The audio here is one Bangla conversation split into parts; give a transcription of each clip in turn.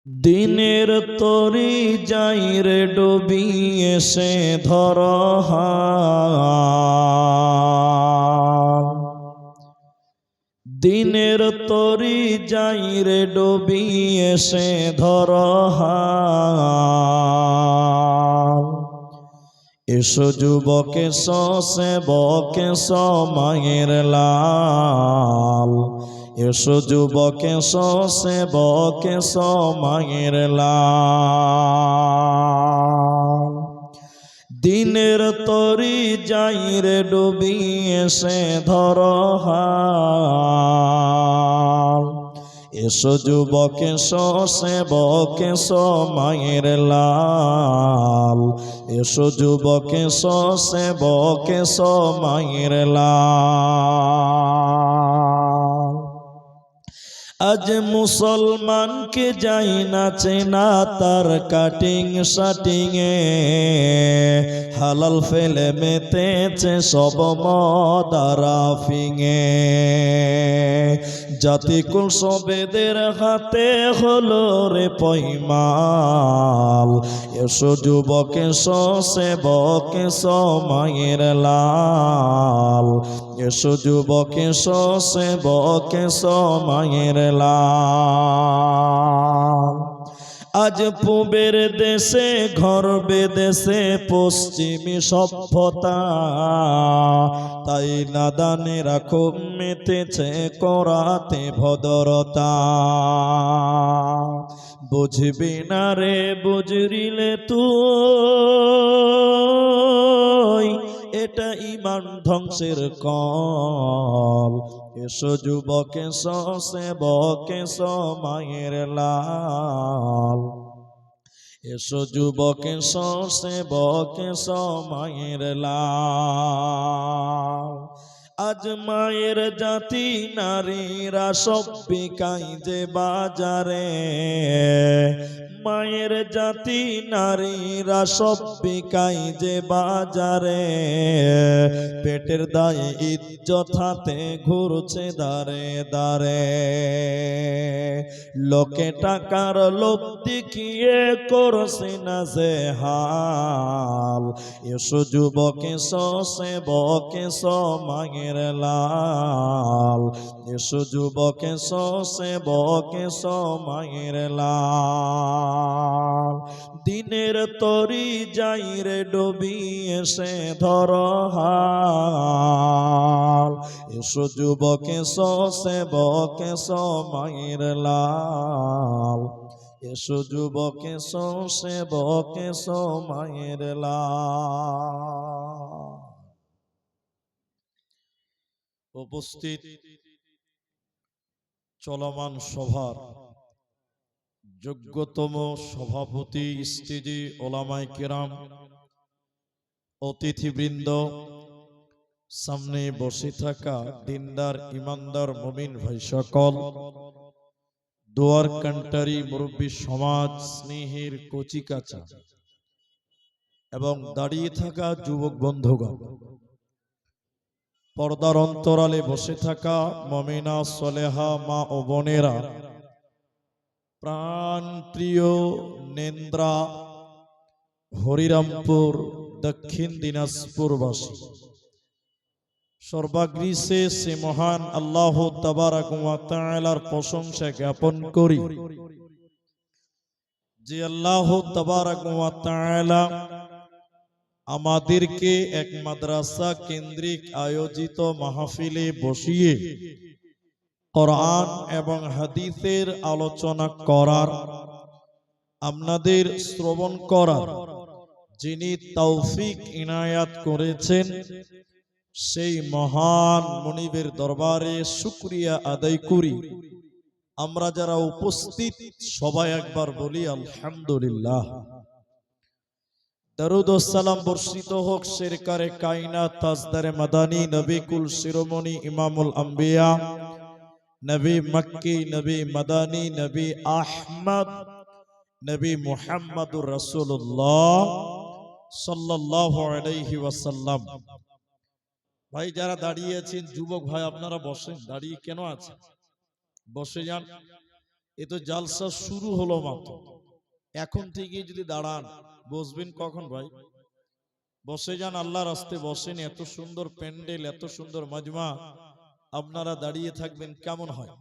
দিনের তরি যাই রে ডুবিয়ে সে ধর হাল। দিনের তরি যাই রে ডুবিয়ে সে ধর হাল। এসো যুবক এসো সেবক এসো মায়ের লাল। এসো যুবক এসো সেবক এসো মায়ের লাল। দিনের তরি যাই রে ডুবিয়ে সে ধর হাল। এসো যুবক এসো সেবক এসো মায়ের লাল। এসো যুবক এসো সেবক এসো মায়ের লাল। আজ মুসলমানকে যাই না চেনা তার কাটিং শাটিং এ। হালাল ফেলে মেতেছে সব মদারাফিং এ। জাতিকুল সবেদের হাতে হলো রে পয়মাল। এসো যুবক এসো সেবক এসো মায়ের লাল। এসো যুবক এসো সেবক এসো মায়ের লাল। আজ পূবের দেশে ঘর বেদেশে পশ্চিমী সভ্যতা। তাই নাদানেরা খুব মেতেছে করাতে ভদ্রতা। বুঝবি না রে বুঝরিলে তুই, এটা ইমান ধ্বংসের কল। এসো যুবক এসো সেবক এসো মায়ের লাল। এসো যুবক এসো সেবক এসো মায়ের লাল। আজ মায়ের জাতি নারীরা সব বিকাই যে বাজারে। মায়ের জাতি নারীরা সব বিকাই যে বাজারে। পেটের দায়ে ইজ্জত হাতে ঘুরছে দারে দারে। লোকে টাকার লোভ দেখিয়ে করছে না যে হাল। এসো যুবক এসো সেবক এসো মায়ের লাল। এসো যুবক এসো সেবক এসো মায়ের লাল। দিনের তরি যাই রে ডুবিয়ে সে ধর হাল। এসো যুবক এসো সেবক এসো মায়ের লাল। এসো যুবক এসো সেবক এসো মায়ের লাল। উপস্থিত চলমান সভার যোগ্যতম সভাপতি স্টেজে ওলামায়ে কেরাম, অতিথিবৃন্দ, সামনে বসে থাকা দিনদার ইমানদার মুমিন ভাই সকল, দোয়ার কান্টারি মুরব্বী সমাজ, স্নেহের কচিকাচা এবং দাঁড়িয়ে থাকা যুবক বন্ধুগণ, পর্দার অন্তরালে বসে থাকা মুমিনা সলেহা মা ও বোনেরা, প্রাণ প্রিয় নেন্দ্রা হরিরামপুর দক্ষিণ দিনাজপুরবাসী, সর্বাগ্রে সে মহান আল্লাহ তাবারাক ওয়া তাআলার প্রশংসা জ্ঞাপন করি যে আল্লাহ তাবারাক ওয়া তাআলা আমাদেরকে এক মাদ্রাসা কেন্দ্রিক আয়োজিত মাহফিলে বসিয়ে কোরআন এবং হাদিসের আলোচনা করার, আপনাদের শ্রবণ করার যিনি তৌফিক ইনায়াত করেছেন, সেই মহান মুনিবের দরবারে শুকরিয়া আদায় করি। আমরা যারা উপস্থিত সবাই একবার বলি আলহামদুলিল্লাহ। দরুদ ও সালাম বর্ষিত হোক সরকারে কায়নাত তাজদারে মাদানী নবী কুল শিরোমণি ইমামুল আম্বিয়া নবী মক্কি নবী মাদানী নবী আহমদ নবী মুহাম্মদুর রাসূলুল্লাহ সাল্লাল্লাহু আলাইহি ওয়াসাল্লাম। ভাই যারা দাঁড়িয়ে আছেন, যুবক ভাই আপনারা বসেন, দাঁড়িয়ে কেন আছেন? বসে যান। এ তো জালসা শুরু হলো মাত্র, এখন থেকে যদি দাঁড়ান বসবেন কখন ভাই? বসে যান, আল্লাহর রাস্তে বসেন। এত সুন্দর প্যান্ডেল, এত সুন্দর মাজমা, আপনারা দাঁড়িয়ে থাকবেন কেমন হয়?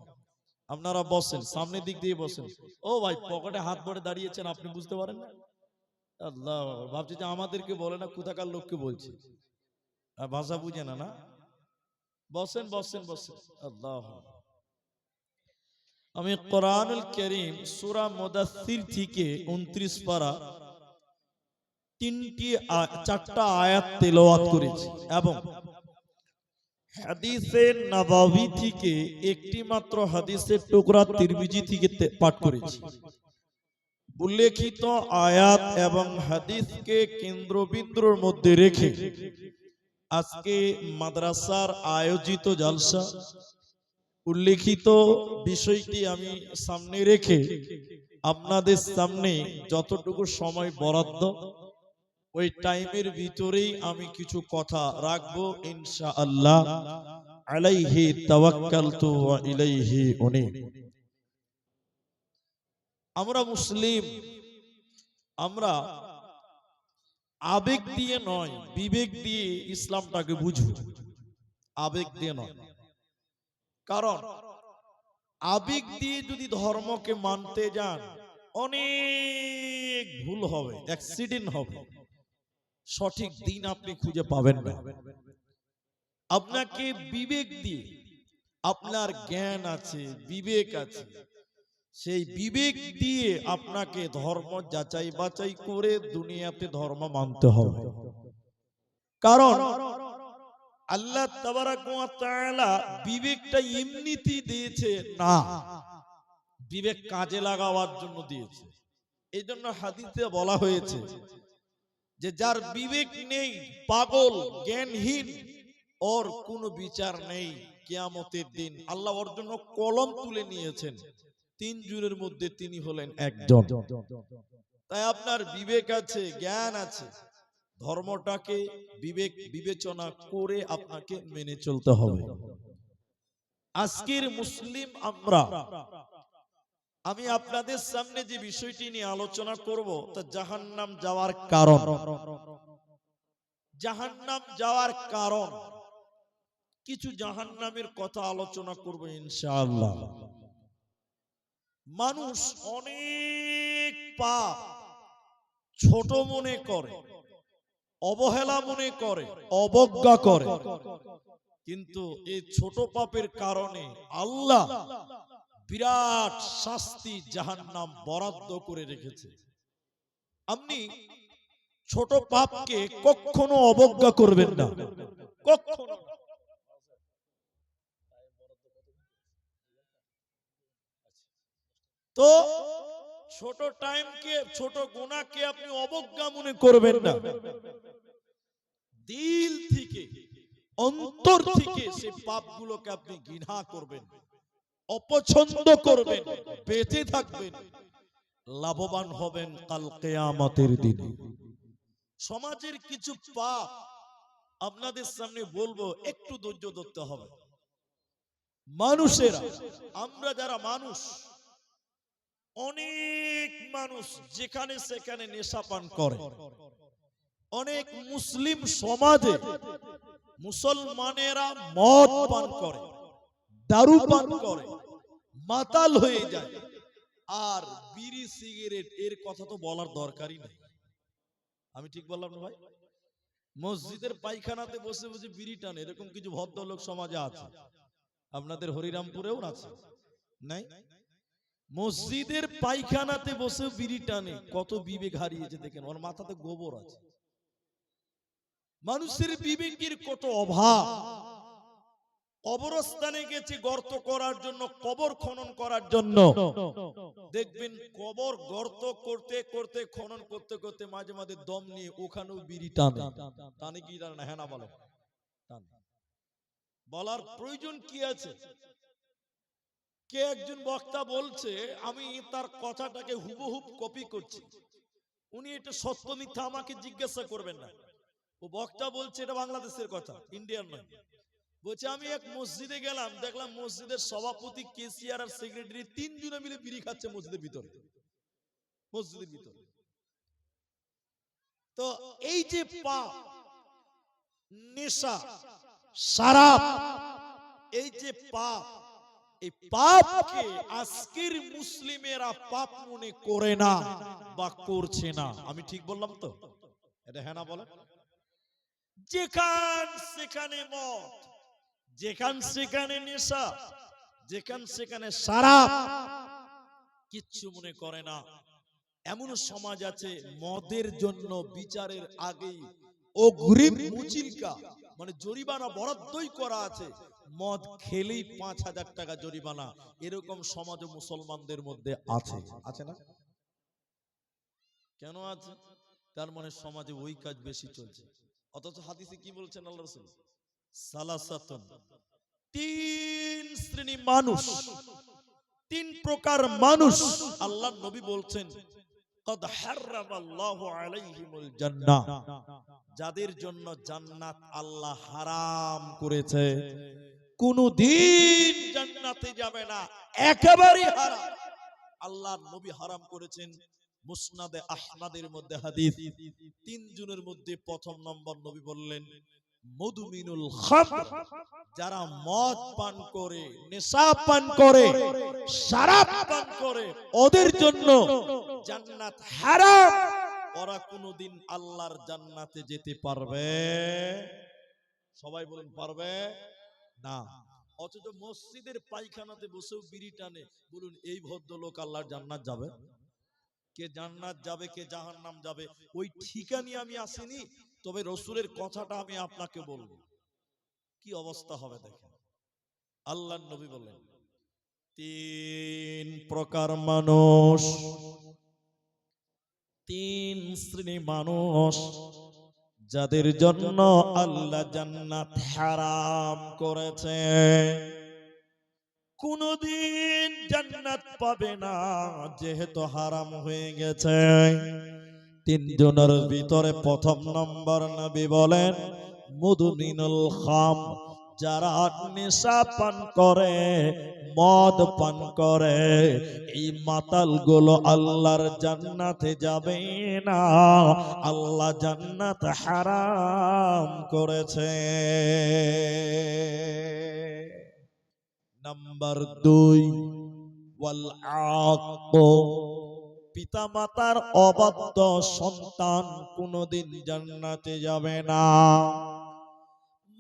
আপনারা বসেন, সামনের দিক দিয়ে বসেন। ও ভাই, পকেটে হাত ভরে দাঁড়িয়েছেন, আপনি বুঝতে পারেন না? আল্লাহ, ভাবছি যে আমাদেরকে বলে না, কোথাকার লোককে বলছে, ভাষা বুঝে না। না, বসেন বসেন বসেন। আল্লাহ, আমি কোরআনুল কারীম সূরা মুদাথথির থেকে 29 পারা 4টা আয়াত তেলাওয়াত করেছি এবং হাদিসে নববী থেকে একটি মাত্র হাদিসের টুকরা তিরমিজি থেকে পাঠ করেছি। উল্লেখিত আয়াত এবং হাদিসকে কেন্দ্রবিন্দুর মধ্যে রেখে আজকে মাদ্রাসার আয়োজিত জালসা, উল্লেখিত বিষয়টি আমি সামনে রেখে আপনাদের সামনে যতটুকু সময় বরাদ্দ, ওই টাইমের ভিতরেই আমি কিছু কথা রাখবো ইনশাআল্লাহ। আলাইহি তাওয়াক্কালতু ওয়া ইলাইহি উনীব। আমরা মুসলিম, আমরা আবেগ দিয়ে নয়, বিবেক দিয়ে ইসলামটাকে বুঝবো, আবেগ দিয়ে নয়। কারণ আবেগ দিয়ে যদি ধর্মকে মানতে যান, অনেক ভুল হবে, অ্যাক্সিডেন্ট হবে, সঠিক দিন আপনি খুঁজে পাবেন না। আপনাকে বিবেক দিয়ে, আপনার জ্ঞান আছে, বিবেক আছে, সেই বিবেক দিয়ে আপনাকে ধর্ম যাচাই বাছাই করে দুনিয়াতে ধর্ম মানতে হবে। কারণ আল্লাহ তাবারাক ওয়া তাআলা বিবেকটা এমনিতেই দিয়েছে না, বিবেক কাজে লাগাবার জন্য দিয়েছে। এই জন্য হাদিসে বলা হয়েছে যে যার বিবেক নেই, পাগল, জ্ঞানহীন, ওর কোনো বিচার নেই কিয়ামতের দিন। আল্লাহ ওর জন্য কলম তুলে নিয়েছেন, 3 জনের মধ্যে তিনি হলেন একজন। তাই আপনার বিবেক আছে, জ্ঞান আছে, ধর্মটাকে বিবেক বিবেচনা করে আপনাকে মেনে চলতে হবে। আজকের মুসলিম আমরা, আমি আপনাদের সামনে যে বিষয়টি নিয়ে আলোচনা করব তা জাহান্নাম যাওয়ার কারণ। জাহান্নাম যাওয়ার কারণ, কিছু জাহান্নামের কথা আলোচনা করব ইনশাআল্লাহ। মানুষ অনেক পাপ ছোট মনে করে, অবহেলা মনে করে, অবজ্ঞা করে, কিন্তু এই ছোট পাপের কারণে আল্লাহ বিরাট শাস্তি জাহান্নাম বরাদ্দ করে রেখেছে। আপনি ছোট পাপকে কখনো অবজ্ঞা করবেন না, কখনো। তো ছোট টাইমকে, ছোট গুনাহকে আপনি অবজ্ঞা মনে করবেন না, দিল থেকে, অন্তর থেকে সেই পাপগুলোকে আপনি ঘৃণা করবেন, অপছন্দ করবেন, বেঁচে থাকবেন, লাভবান হবেন কাল কিয়ামতের দিনে। সমাজের কিছু পাপ আপনাদের সামনে বলবো, একটু ধৈর্য ধরতে হবে। মানুষেরা, আমরা যারা মানুষ, অনেক মানুষ যেখানে সেখানে নেশা পান করে। অনেক মুসলিম সমাজে মুসলমানেরা মদ পান করে, দারু পান করে, মাতাল হয়ে যায়। আর বিড়ি সিগারেট এর কথা তো বলার দরকারই নেই। আমি ঠিক বললাম না ভাই? মসজিদের পায়খানাতে বসে বসে বিড়ি টানে, এরকম কিছু ভদ্রলোক সমাজে আছে, আপনাদের হরিরামপুরেও আছে, নাই? মসজিদের পায়খানাতে বসে বিড়ি টানে, কত বিবেক হারিয়েছে দেখেন, ওর মাথাতে গোবর আছে। মানুষের বিবেকের কত অভাব। কবরস্থানে গেছে গর্ত করার জন্য, কবর খনন করার জন্য, দেখবেন কবর গর্ত করতে করতে, খনন করতে করতে মাঝে মাঝে দম নিয়ে ওখানেও বিড়ি টানে। টানে কি টানে না? হ্যাঁ না বলেন? বলার প্রয়োজন কি আছে? কে একজন বক্তা বলছে, আমি তার কথাটাকে হুবহুব কপি করছি, উনি এটা সত্য মিথ্যা আমাকে জিজ্ঞাসা করবেন না। ও বক্তা বলছে এটা বাংলাদেশের কথা, ইন্ডিয়ার নয়। বলছে আমি এক মসজিদে গেলাম, দেখলাম মসজিদের সভাপতি, কেসিয়ার আর সেক্রেটারি তিনজনে মিলে বিড়ি খাচ্ছে মসজিদের ভিতরে। মসজিদের ভিতরে। তো এই যে পাপ, নেশা, শরাব, এই যে পাপ, এই পাপকে আজকের মুসলিমেরা পাপ মনে করে না বা করছে না। আমি ঠিক বললাম তো? এটা হ্যাঁ না বলে? যেখান সেখানে মদ, যেখান সেখানে নেশা, যেখান সেখানে শরাব, কিচ্ছু মনে করে না। এমন সমাজ আছে মদের জন্য বিচারের আগেই অগ্রিম মুচিলকা, মানে জরিমানা বরাদ্দই করা আছে, মদ খেলেই 5,000 টাকা জরিমানা। এরকম সমাজ মুসলমানদের মধ্যে আছে, আছে না? কেন আছে? তার মানে সমাজে ওই কাজ বেশি চলছে। অথচ হাদিসে কি বলছেন আল্লাহ রাসূল? সালাসাতুন, তিন শ্রেণী মানুষ, তিন প্রকার মানুষ আল্লাহ নবী বলছেন কদ হারামাল্লাহু আলাইহিমুল জান্নাহ, যাদের জন্য জান্নাত আল্লাহ হারাম করেছে, কোনদিন জান্নাতে যাবে না, একেবারেই হারাম। আল্লাহর নবী হারাম করেছেন। মুসনাদে আহমদের মধ্যে হাদিস, তিনজনের মধ্যে প্রথম নম্বর নবী বললেন মুদমিনুল খামর, যারা মদ পান করে, নেশা পান করে, শরাব পান করে, ওদের জন্য জান্নাত হারাম। ওরা কোনদিন আল্লাহর জান্নাতে যেতে পারবে? সবাই বলেন পারবে না। অথচ মসজিদের পায়খানাতে বসেও বিড়ি টানে। বলুন এই ভদ্রলোক আল্লাহর জান্নাত যাবে? কে জান্নাত যাবে, কে জাহান্নাম যাবে ওই ঠিকানি আমি আসিনি, তবে রসুলের কথাটা আমি আপনাকে বলবো। কি অবস্থা হবে দেখেন। আল্লাহর নবী বলেন তিন প্রকার মানুষ, তিন শ্রেণী মানুষ, যাদের জন্য আল্লাহ জান্নাত হারাম করেছে, কোনদিন জান্নাত পাবে না যেহেতু হারাম হয়ে গেছে। তিনজনের ভিতরে প্রথম নম্বর নবী বলেন মুদমিনুল খামর, যারা নেশা পান করে, মদ পান করে, এই মাতালগুলো আল্লাহর জান্নাতে যাবে না, আল্লাহ জান্নাত হারাম করেছে। নাম্বার 2 ওয়াল আক, পিতা মাতার অবাধ্য সন্তান কোনদিন জান্নাতে যাবে না।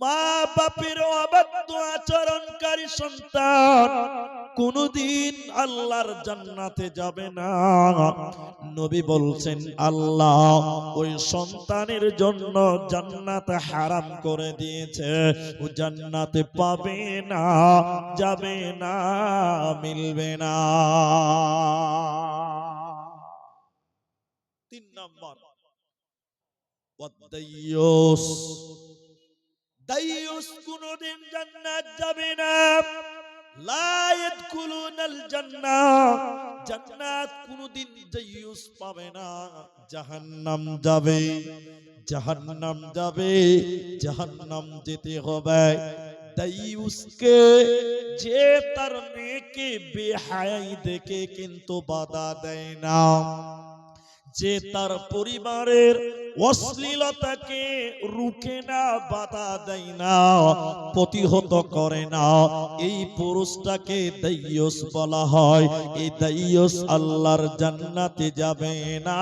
মা বাপের অবাধ্য আচরণকারী সন্তান কোনদিন আল্লাহর জান্নাতে যাবে না। নবী বলছেন আল্লাহ ওই সন্তানের জন্য জান্নাত হারাম করে দিয়েছে, ও জান্নাতে পাবে না, যাবে না, মিলবে না। 3 নম্বর ওয়াদাইয়ুস, দাইয়ুস কোনদিন জান্নাত যাবে না। লা ইয়াদখুলুনাল জান্নাহ, জান্নাত কোনদিন দাইয়ুস পাবে না, জাহান্নাম যাবে, জাহান্নাম যাবে, জাহান্নাম যেতে হবে। দাইয়ুসকে যে তার মেয়েকে বেহায়াই দেখে কিন্তু বাধা দেয় না, যে তার পরিবারের অশ্লীলতাকে রুখে না, বাধা দেয় না, প্রতিহত করে না, এই পুরুষটাকে দাইয়ুস বলা হয়। এই দাইয়ুস আল্লাহর জান্নাতে যাবে না।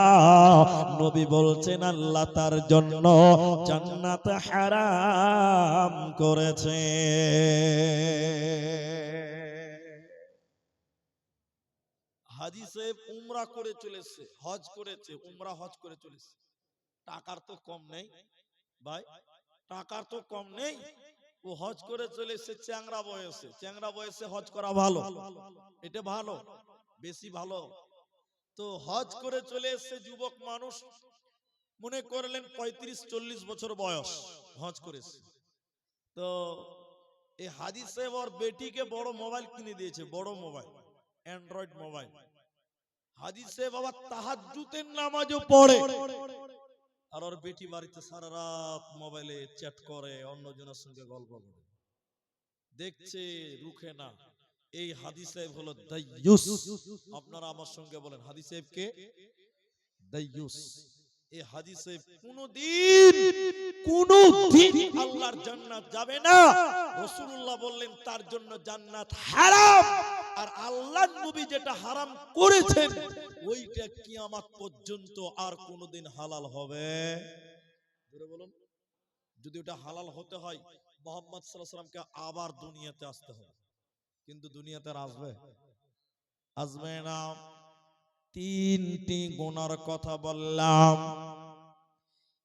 নবী বলছেন আল্লাহ তার জন্য জান্নাত হারাম করেছে। হাজী সাহেব উমরা করে চলেছে, হজ করেছে, উমরা হজ করে চলেছে, টাকার তো কম নেই ভাই, টাকার তো কম নেই। ও হজ করে চলেছে চ্যাংরা বয়সে, চ্যাংরা বয়সে হজ করা ভালো, এটা ভালো, বেশি ভালো। তো হজ করে চলে এসেছে যুবক মানুষ, মনে করলেন 35-40 বছর বয়স, হজ করেছে। তো এই হাজী সাহেব ওর বেটিকে বড় মোবাইল কিনে দিয়েছে, বড় মোবাইল, অ্যান্ড্রয়েড মোবাইল। হাজী সাহেব আবার তাহাজ্জুদের নামাজও পড়ে, আর ওর বেটি বাড়িতে সারা রাত মোবাইলে চ্যাট করে, অন্যজনের সঙ্গে গল্প করে। দেখছে রুখে না। এই হাদিস সাহেব হলো দাইয়ুস। আপনারা আমার সঙ্গে বলেন হাদিস সাহেব কে? দাইয়ুস। এই হাদিস সাহেব কোনদিন আল্লাহর জান্নাত যাবে না। রাসূলুল্লাহ বললেন তার জন্য জান্নাত হারাম। আর আল্লাহর নবী যেটা হারাম করেছেন ওইটা কিয়ামত পর্যন্ত আর কোনদিন হালাল হবে। জোরে বলুন। যদি ওটা হালাল হতে হয় মুহাম্মদ সাল্লাল্লাহু আলাইহি ওয়াসাল্লামকে আবার দুনিয়াতে আসতে হবে, কিন্তু দুনিয়াতে আর আসবে না। তিনটি গুনার কথা বললাম।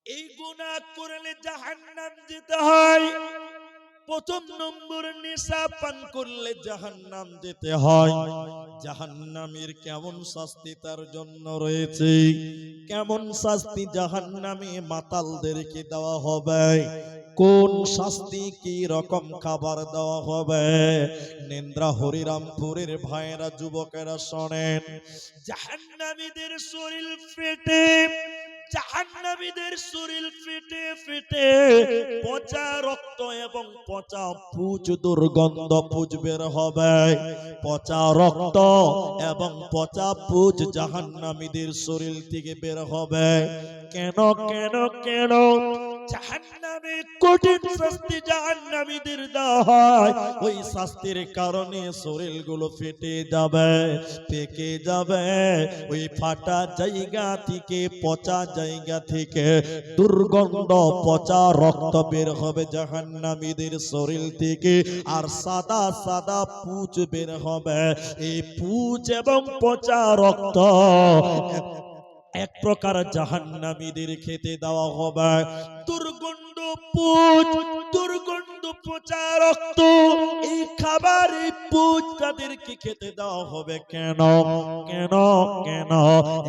এই গুনাহ করলে জাহান্নাম যেতে হয়। প্রথম নম্বর, নেশা পান করলে জাহান্নাম যেতে হয়। জাহান্নামের কেমন শাস্তি তার জন্য রয়েছে, কেমন শাস্তি জাহান্নামে মাতালদেরকে দেওয়া হবে, কোন শাস্তি কি রকম খাবার দেওয়া হবে। নেন্দ্রা হরিরামপুরের ভাইরা যুবকেরা শোনেন, জাহান্নামীদের শরীর ফেটে, জাহান্নামীদের শরীর ফেটে ফেটে পচা রক্ত এবং পচা পুজ, দুর্গন্ধ পুজ বের হবে। পচা রক্ত এবং পচা পুজ জাহান্নামীদের শরীর থেকে বের হবে। কেন কেন কেন? জাহান্নামে কঠিন শাস্তি জাহান্নামীদের দেওয়া হয়। ওই শাস্তির কারণে শরীরগুলো ফেটে যাবে, পেকে যাবে। ওই ফাটা জায়গা থেকে, পচা জায়গা থেকে দুর্গন্ধ পচা রক্ত বের হবে জাহান্নামীদের শরীর থেকে। আর সাদা সাদা পুঁজ বের হবে। এই পুঁজ এবং পচা রক্ত এক প্রকার জাহান্নামীদের খেতে দেওয়া হবে। দুর্গন্ধ পুঁজ, দুর্গন্ধ পচা রক্ত, এই খাবার, এই পুঁজ তাদেরকে খেতে দেওয়া হবে। কেন কেন কেন?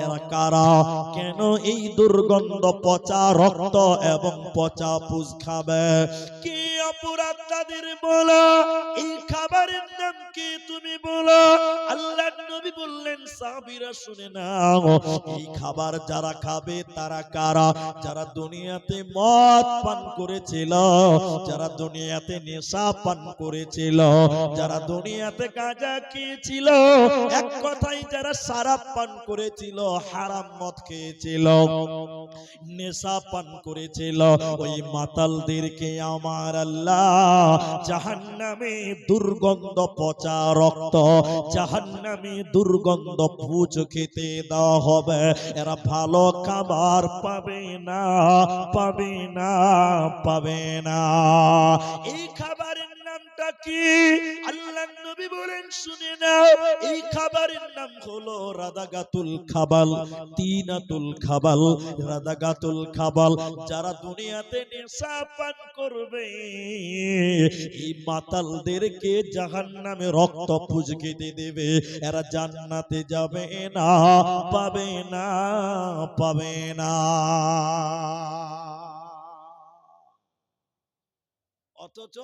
এরা কারা? কেন এই দুর্গন্ধ পচা রক্ত এবং পচা পুঁজ খাবে? কি অপরাধ তাদের বলো? এই খাবারের নাম কি তুমি বলো? আল্লাহর নবী বললেন, সাহাবীরা শুনে নাও, এই খাবার যারা খাবে তারা কারা? যারা দুনিয়াতে মদ পান করেছিল, যারা দুনিয়াতে নেশা পান করেছিল, যারা দুনিয়াতে গাঁজা খেয়েছিল, এক কথায় যারা শরাব পান করেছিল, হারাম মদ খেয়েছিল, নেশা পান করেছিল, ওই মাতালদেরকে আমার আল্লাহ জাহান্নামে দুর্গন্ধ পচা রক্ত, জাহান্নামে দুর্গন্ধ পুঁজ খেতে দেওয়া হবে। এরা ভালো খাবার পাবে না, পাবে না, পাবে না। এই খাবারের নামটা কি? আল্লাহর নবী বলেন, শুনে নাও, এই খাবারের নাম হলো রাদাগাতুল খাবাল, তিনাতুল খাবাল, রাদাগাতুল খাবাল। যারা দুনিয়াতে নেশা পান করবে, এই মাতালদেরকে জাহান্নামে রক্ত পুঁজ খেতে দেবে। এরা জান্নাতে যাবে না, পাবে না, পাবে না। অথচ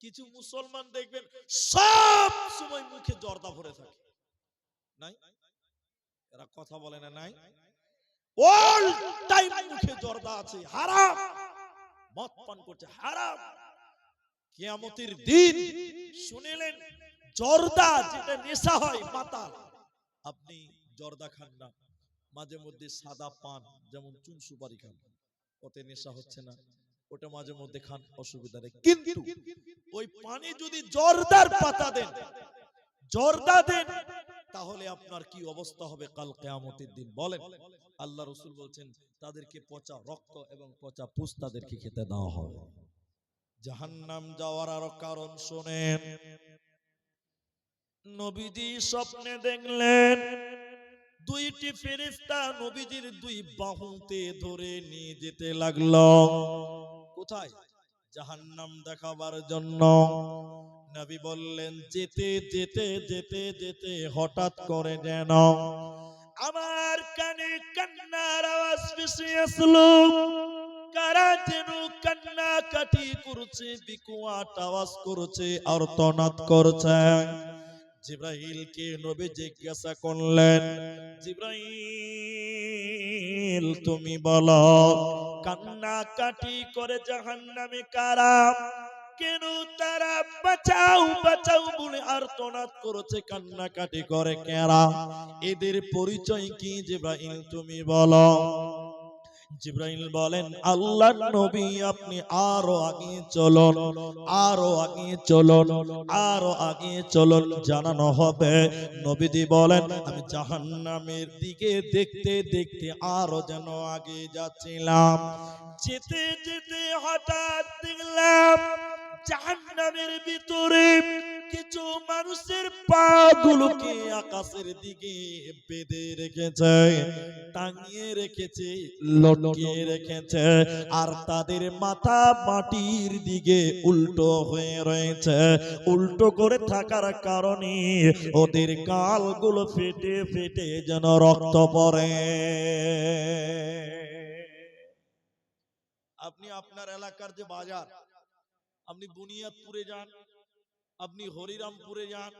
কিছু মুসলমান দেখবেন সব সময় মুখে জর্দা ভরে থাকে, নাই? এরা কথা বলে না, নাই? অল টাইম মুখে জর্দা আছে, হারাম। মদ পান করছে, হারাম। কিয়ামতের দিন শুনিলেন, জর্দা যেটা নেশা হয়, মাতাল। আপনি জর্দা খান না, মাঝে মধ্যে সাদা পান যেমন চুন সুপারি খান, ওতে নেশা হচ্ছে না, ওটা মাঝে মধ্যে খান, অসুবিধা নেই। কিন্তু ওই পানি যদি জর্দার পাতা দেন, জর্দা দেন, তাহলে আপনার কি অবস্থা হবে কাল কিয়ামতের দিন বলেন? আল্লাহ রাসূল বলছেন, তাদেরকে পচা রক্ত এবং পচা পুঁজ তাদেরকে খেতে দেওয়া হবে। জাহান্নাম যাওয়ার আরো কারণ শুনেন। নবীজি স্বপ্নে দেখলেন দুইটি ফেরেশতা নবীজির দুই বাহুতে ধরে নিয়ে যেতে লাগলো। কোথায়? জাহান্নাম দেখাবার জন্য। নবী বললেন, যেতে যেতে যেতে যেতে হঠাৎ করে যেন আমার কানে কান্নার আওয়াজ ভেসে আসলো। কারা যেন কান্না কাটি করছে, বিকট আওয়াজ করছে, আর্তনাদ করছে। জিবরাইলকে নবী জিজ্ঞাসা করলেন, জিবরাইল তুমি বলো, কান্না কাটি করে জাহান্নামে কারা? কেন তারা বাঁচাও বাঁচাও বলে আর্তনাদ করেছে, কান্নাকাটি করে কেরা? এদের পরিচয় কি জিবরাইল তুমি বলো? জিবরাইল বলেন, আল্লাহর নবী আপনি আরো আগে চলুন, আরো আগে চলুন, আরো আগে চলুন, জানানো হবে। নবীজি বলেন, আমি জাহান্নামের দিকে দেখতে দেখতে আরো যেন আগে যাচ্ছিলাম। যেতে যেতে হঠাৎ দেখলাম জাহান্নামের ভিতরে কিছু মানুষের পা গুলোকে আকাশের দিকে বেঁধে রেখেছে, টাঙিয়ে রেখেছে, লটকিয়ে রেখেছে, আর তাদের মাথা মাটির দিকে উল্টো হয়ে রয়েছে। উল্টো করে থাকার কারণে ওদের গালগুলো ফেটে ফেটে যেন রক্ত পড়ে। আপনি আপনার এলাকার যে বাজার, আপনি বুনিয়াদপুরে যান, আপনি হরিরামপুরে যান,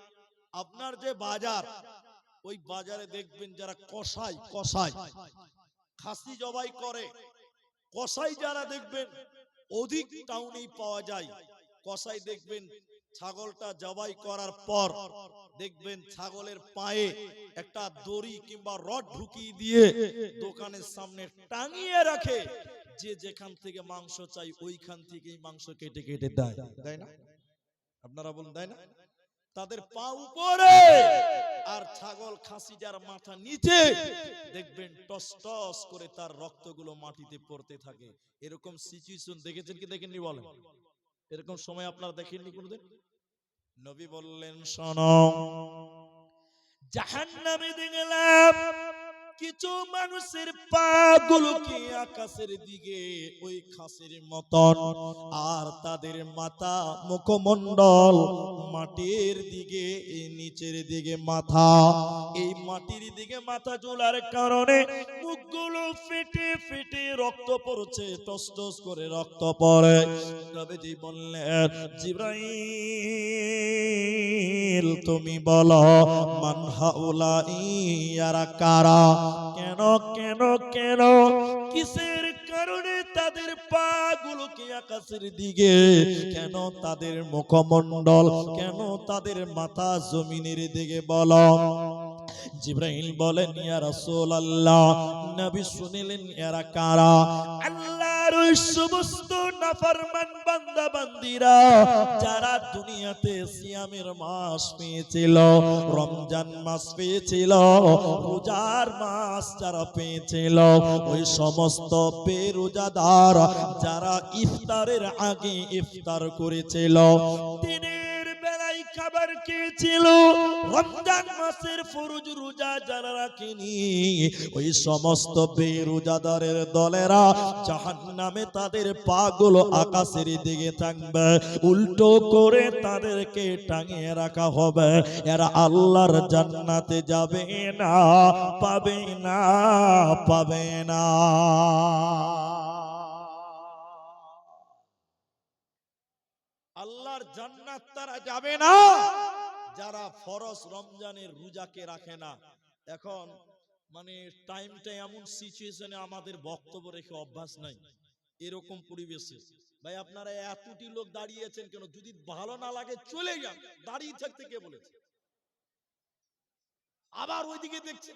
আপনার যে বাজার, ওই বাজারে দেখবেন যারা কসাই কসাই খাসি জবাই করে, কসাই যারা দেখবেন অধিক টাউনেই পাওয়া যায়। কসাই দেখবেন ছাগলটা জবাই করার পর দেখবেন ছাগলের পায়ে একটা দড়ি কিংবা রড ঢুকিয়ে দিয়ে দোকানের সামনে টাঙিয়ে রাখে। যে যেখান থেকে মাংস চাই ওইখান থেকেই মাংস কেটে কেটে দেয়, দেয় না? আপনারা বলুন দেয় না? তাদের পা উপরে আর ছাগল খাসিটার মাথা নিচে, দেখবেন টস টস করে তার রক্তগুলো মাটিতে পড়তে থাকে। এরকম সিচুয়েশন দেখেছেন কি দেখেননি বলেন? এরকম সময় আপনারা দেখেননি কোনোদিন? নবী বললেন, শোনো, জাহান্নামে দেখলাম কিছু মানুষের পা গুলোকে আকাশের দিকে ওই খাসির মতন, আর তাদের মাথা মুখমণ্ডল মাটির দিকে, এই নিচের দিকে মাথা, এই মাটির দিকে মাথা ঝোলার কারণে মুখগুলো ফেটে ফেটে রক্ত পড়ছে, টস টস করে রক্ত পড়ে। নবীজি বললেন, জিবরাইল তুমি বলো, মান হাউলাই, ইয়ারা কারা? কেন কেন কেন কিসের কারণে তাদের পা গুলোকে আকাশের দিকে, কেন তাদের মুখমণ্ডল, কেন তাদের মাথা জমিনের দিকে বলো? জিবরাইল বলেন, ইয়া রাসূলুল্লাহ, নবী শুনিলেন এরা কারা? আল্লাহর ওই সমস্ত নাফরমান বান্দা বান্দিরা যারা দুনিয়াতে সিয়ামের মাস পেয়েছিল, রমজান মাস পেয়েছিল, রোজার মাস যারা পেয়েছিল, ওই সমস্ত বেরোজাদার যারা ইফতারের আগে ইফতার করেছিল, দিনের বেলায় খাবার খেয়েছিল, রমজান মাসের ফরজ রোজা যারা রাখেনি, ওই সমস্ত বেরোজাদারের দলেরা জাহান্নামে তাদের পাগুলো আকাশের দিকে থাকবে, উল্টো করে তাদেরকে টাঙিয়ে রাখা হবে। এরা আল্লাহর জান্নাতে যাবে না, পাবে না, পাবে না। আল্লাহর জান্নাত তারা যাবে না যারা ফরজ রমজানের রোজাকে রাখে না। এখন মানে টাইমটা এমন সিচুয়েশনে আমাদের বক্তব্য রেখে অভ্যাস নাই, এরকম পরিবেশে ভাই আপনারা এতটি লোক দাঁড়িয়েছেন কেন? যদি ভালো না লাগে চলে যান, দাঁড়িয়ে থাকতে কে বলেছে? আবার ওইদিকে দেখছে,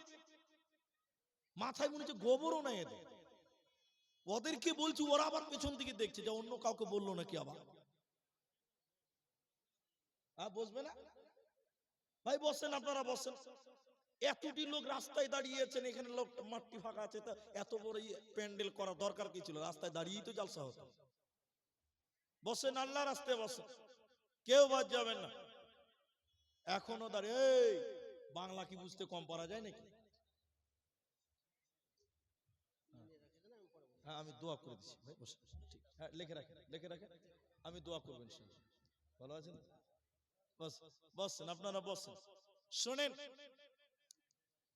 মাথায় মনে হচ্ছে গোবরও নাই এদের। ওদেরকে বলছি, ওরা আবার পেছন দিকে দেখছে যে অন্য কাউকে বললো নাকি আবার। বসবে না ভাই? বসেন, আপনারা বসেন। এতটি লোক রাস্তায় দাঁড়িয়েছেন, এখানে লোক মাটি ফাঁকা আছে, তা এত বড় প্যান্ডেল করা দরকার কি ছিল? রাস্তায় দাঁড়িয়েই তো জালসা হতো। বসেন, আল্লাহ রাস্তায় বসেন, কেউ বাদ যাবেন না। এখনো দাঁড়িয়ে, এই বাংলা কি বুঝতে কম পারা যায় নাকি? হ্যাঁ, আমি দোয়া করে দিচ্ছি ভাই, বসে ঠিক। হ্যাঁ, লিখে রাখেন, লিখে রাখেন, আমি দোয়া করবেন। ভালো আছেন? বসেন, আপনারা বসেন। শোনেন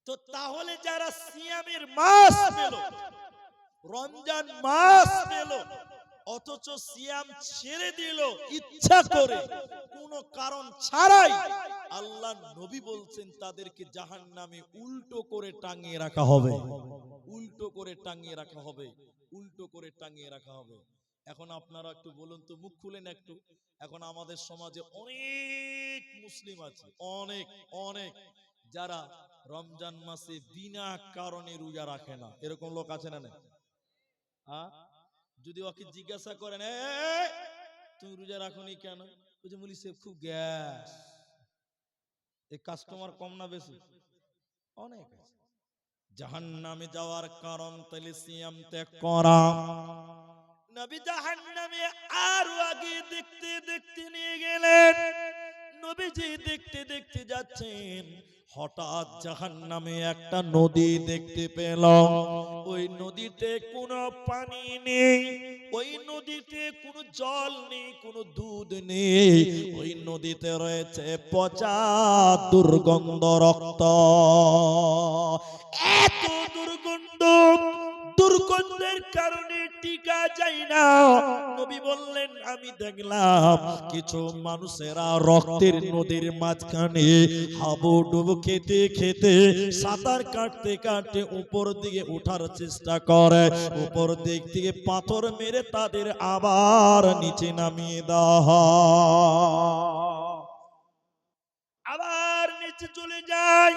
তো, তাহলে যারা সিয়ামের মাস পেল, রমজান মাস পেল, অথচ সিয়াম ছেড়ে দিল ইচ্ছা করে, কোনো কারণ ছাড়াই, আল্লাহ নবী বলছেন তাদেরকে জাহান্নামে উল্টো করে টাঙিয়ে রাখা হবে, উল্টো করে টাঙিয়ে রাখা হবে, উল্টো করে টাঙিয়ে রাখা হবে। এখন আপনারা একটু বলুন তো, মুখ খুলেন একটু। এখন আমাদের সমাজে অনেক মুসলিম আছে, অনেক অনেক, যারা রমজান মাসে বিনা কারণে রোজা রাখে না। এরকম লোক আছে না? হ্যাঁ, যদি ওকে জিজ্ঞাসা করেন, তুমি রোজা রাখোনি কেন, বলছে মুলি সাহেব খুব গ্যাস। এই কাস্টমার কম না বেশি? অনেক আছে। জাহান্নামে যাওয়ার কারণ তাহলে সিয়াম ত্যাগ করা। নবী জাহান্নামে আরো আগে দেখতে দেখতে নিয়ে গেলেন। নবীজি দেখতে দেখতে যাচ্ছেন, হঠাৎ জাহান্নামে একটা নদী দেখতে পেলাম। ওই নদীতে কোনো পানি নেই, ওই নদীতে কোনো জল নেই, কোনো দুধ নেই। ওই নদীতে রয়েছে পচা দুর্গন্ধ রক্ত। এত দুর্গন্ধ, দুর্গন্ধের কারণে টিকা যায় না। নবী বললেন, আমি দেখলাম কিছু মানুষেরা রক্তের নদীর মাঝখানে হাবুডুবু খেতে খেতে, সাঁতার কাটতে কাটতে উপর দিকে ওঠার চেষ্টা করে। উপর দিক থেকে পাথর মেরে তাদের আবার নিচে নামিয়ে দেওয়া হয়, আবার নিচে চলে যায়।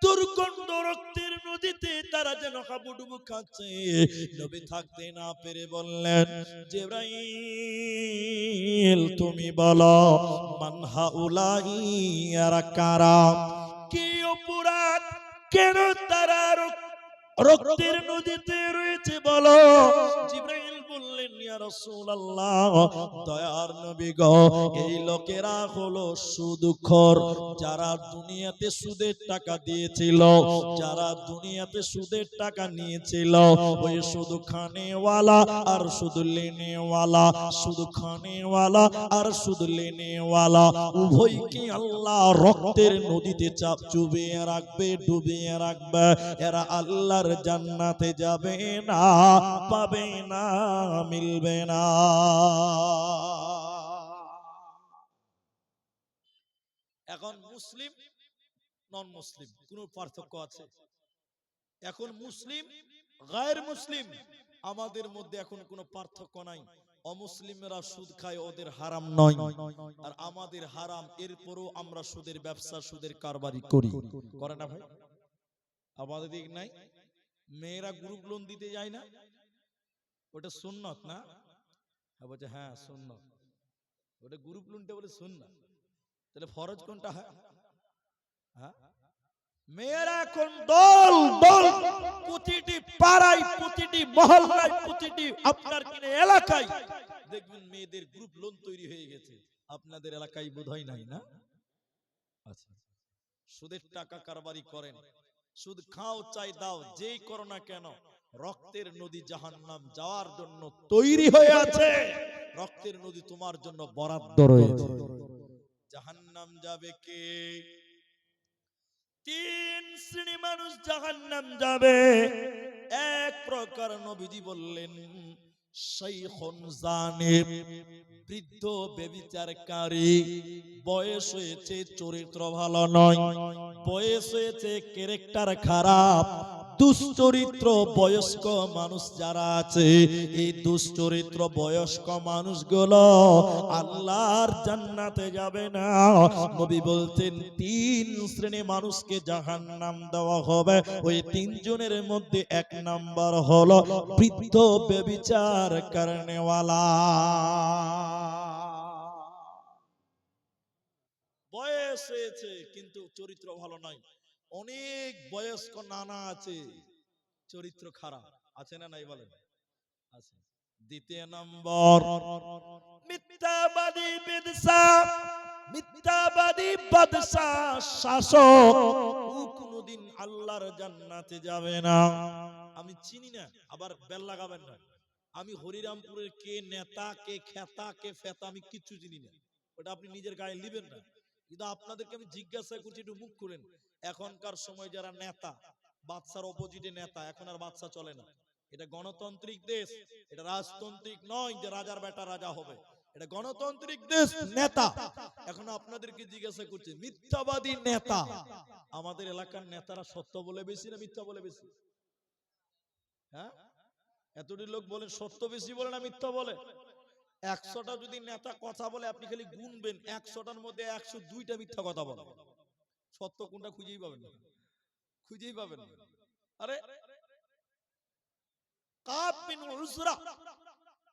দুর্গন্ধ রক্তের নদীতে তারা যেন হাবুডুবু খাচ্ছে। নবী থাকতে না পেরে বললেন, জিবরাইল তুমি বলো, মান হাউলাই, এরা কারা, কি অপরাধ, কেন তারা রক্তের নদীতে রয়েছে বলো। জিবরাইল বললেন, ইয়া রাসূলুল্লাহ, দয়ার নবী গো, এই লোকেরা হলো সুদখোর, যারা দুনিয়াতে সুদের টাকা দিয়েছিল, যারা দুনিয়াতে সুদের টাকা নিয়েছিল। ওই সুদ খানেওয়ালা আর সুদ লেনেওয়ালা, সুদ খানেওয়ালা আর সুদ লেনেওয়ালা উভয়কে আল্লাহ রক্তের নদীতে চাপ চুবিয়ে রাখবে, ডুবিয়ে রাখবে। এরা আল্লাহর জান্নাতে যাবে না, পাবে না, মিলবে না। এখন মুসলিম নন মুসলিম কোন পার্থক্য আছে? এখন মুসলিম গায়ের মুসলিম, আমাদের মধ্যে এখন কোনো পার্থক্য নাই। অমুসলিমরা সুদ খায়, ওদের হারাম নয়, আর আমাদের হারাম। এরপরও আমরা সুদের ব্যবসা, সুদের কারবারি করি, করে না ভাই? আমাদের দিক নাই। মেয়েরা গ্রুপ লোন দিতে যায় না, ওটা সুন্নত না? বলছে হ্যাঁ সুন্নত, ওটা গ্রুপ লোনটা বলে সুন্নত। তাহলে ফরজ কোনটা? হ্যাঁ, মেয়েরা এখন দল দল, প্রতিটি পাড়ায়, প্রতিটি মহল্লায়, প্রতিটি আপনার কিনে এলাকায় দেখবেন মেয়েদের গ্রুপ লোন তৈরি হয়ে গেছে। আপনাদের এলাকায় বোধহয় নাই না? আচ্ছা, সুদের টাকা কারবারি করেন, সুদ খাও চাই দাও, যেই করো না কেন, রক্তের নদী জাহান্নাম যাওয়ার জন্য তৈরি হয়ে আছে। রক্তের নদী তোমার জন্য বরাদ্দ রয়েছে। জাহান্নাম যাবে কে? তিন শ্রেণী মানুষ জাহান্নাম যাবে। এক প্রকার নবীজি বললেন, শাইখুন জানিব, বৃদ্ধ ব্যভিচারকারী, বয়স হয়েছে, চরিত্র ভালো নয়, বয়স হয়েছে, ক্যারেক্টার খারাপ, দুশ্চরিত্র বয়স্ক মানুষ যারা আছে, এই দুশ্চরিত্র বয়স্ক মানুষগুলো আল্লাহর জান্নাতে যাবে না। নবী বলতেন, তিন শ্রেণী মানুষকে জাহান্নাম দেওয়া হবে। ওই তিনজনের মধ্যে এক নাম্বার হলো বৃদ্ধ ব্যভিচার করনেওয়ালা। বয়স হয়েছে কিন্তু চরিত্র ভালো নয়। অনেক বয়স্ক নানা আছে, চরিত্র খারাপ, আছে না নাই বলেন? আছে। দ্বিতীয় নম্বর, মিথ্যাবাদী বাদশা, মিথ্যাবাদী বাদশা শাসক, ও কোনদিন আল্লাহর জান্নাতে যাবে না। আমি চিনি না, আবার বেল লাগাবেন না। আমি হরিরামপুরের কে নেতা, কে খেতা, কে ফেতা, আমি কিচ্ছু চিনি না। ওটা আপনি নিজের গায়ে লিবেন না। কিন্তু আপনাদেরকে আমি জিজ্ঞাসা করছি, একটু মুখ খুলেন। এখনকার সময় যারা নেতা, বাদশার অপোজিটে নেতা, এখন আর বাদশা চলে না। এটা গণতান্ত্রিক দেশ, এটা রাজতান্ত্রিক নয় যে রাজার বেটা রাজা হবে। এটা গণতান্ত্রিক দেশ, নেতা। এখন আপনাদেরকে জিজ্ঞাসা করছি, মিথ্যাবাদী নেতা, আমাদের এলাকার নেতারা সত্য বলে বেশি না মিথ্যা বলে বেশি? হ্যাঁ, এতটি লোক বলেন সত্য বেশি বলে না মিথ্যা বলে? 100টা যদি নেতা কথা বলে আপনি খালি গুনবেন, 100টার মধ্যে 102টা মিথ্যা কথা বলে। সত্য কোনটা খুঁজেই পাবেন না, খুঁজেই পাবেন না। আরে কাব বিন উজরা,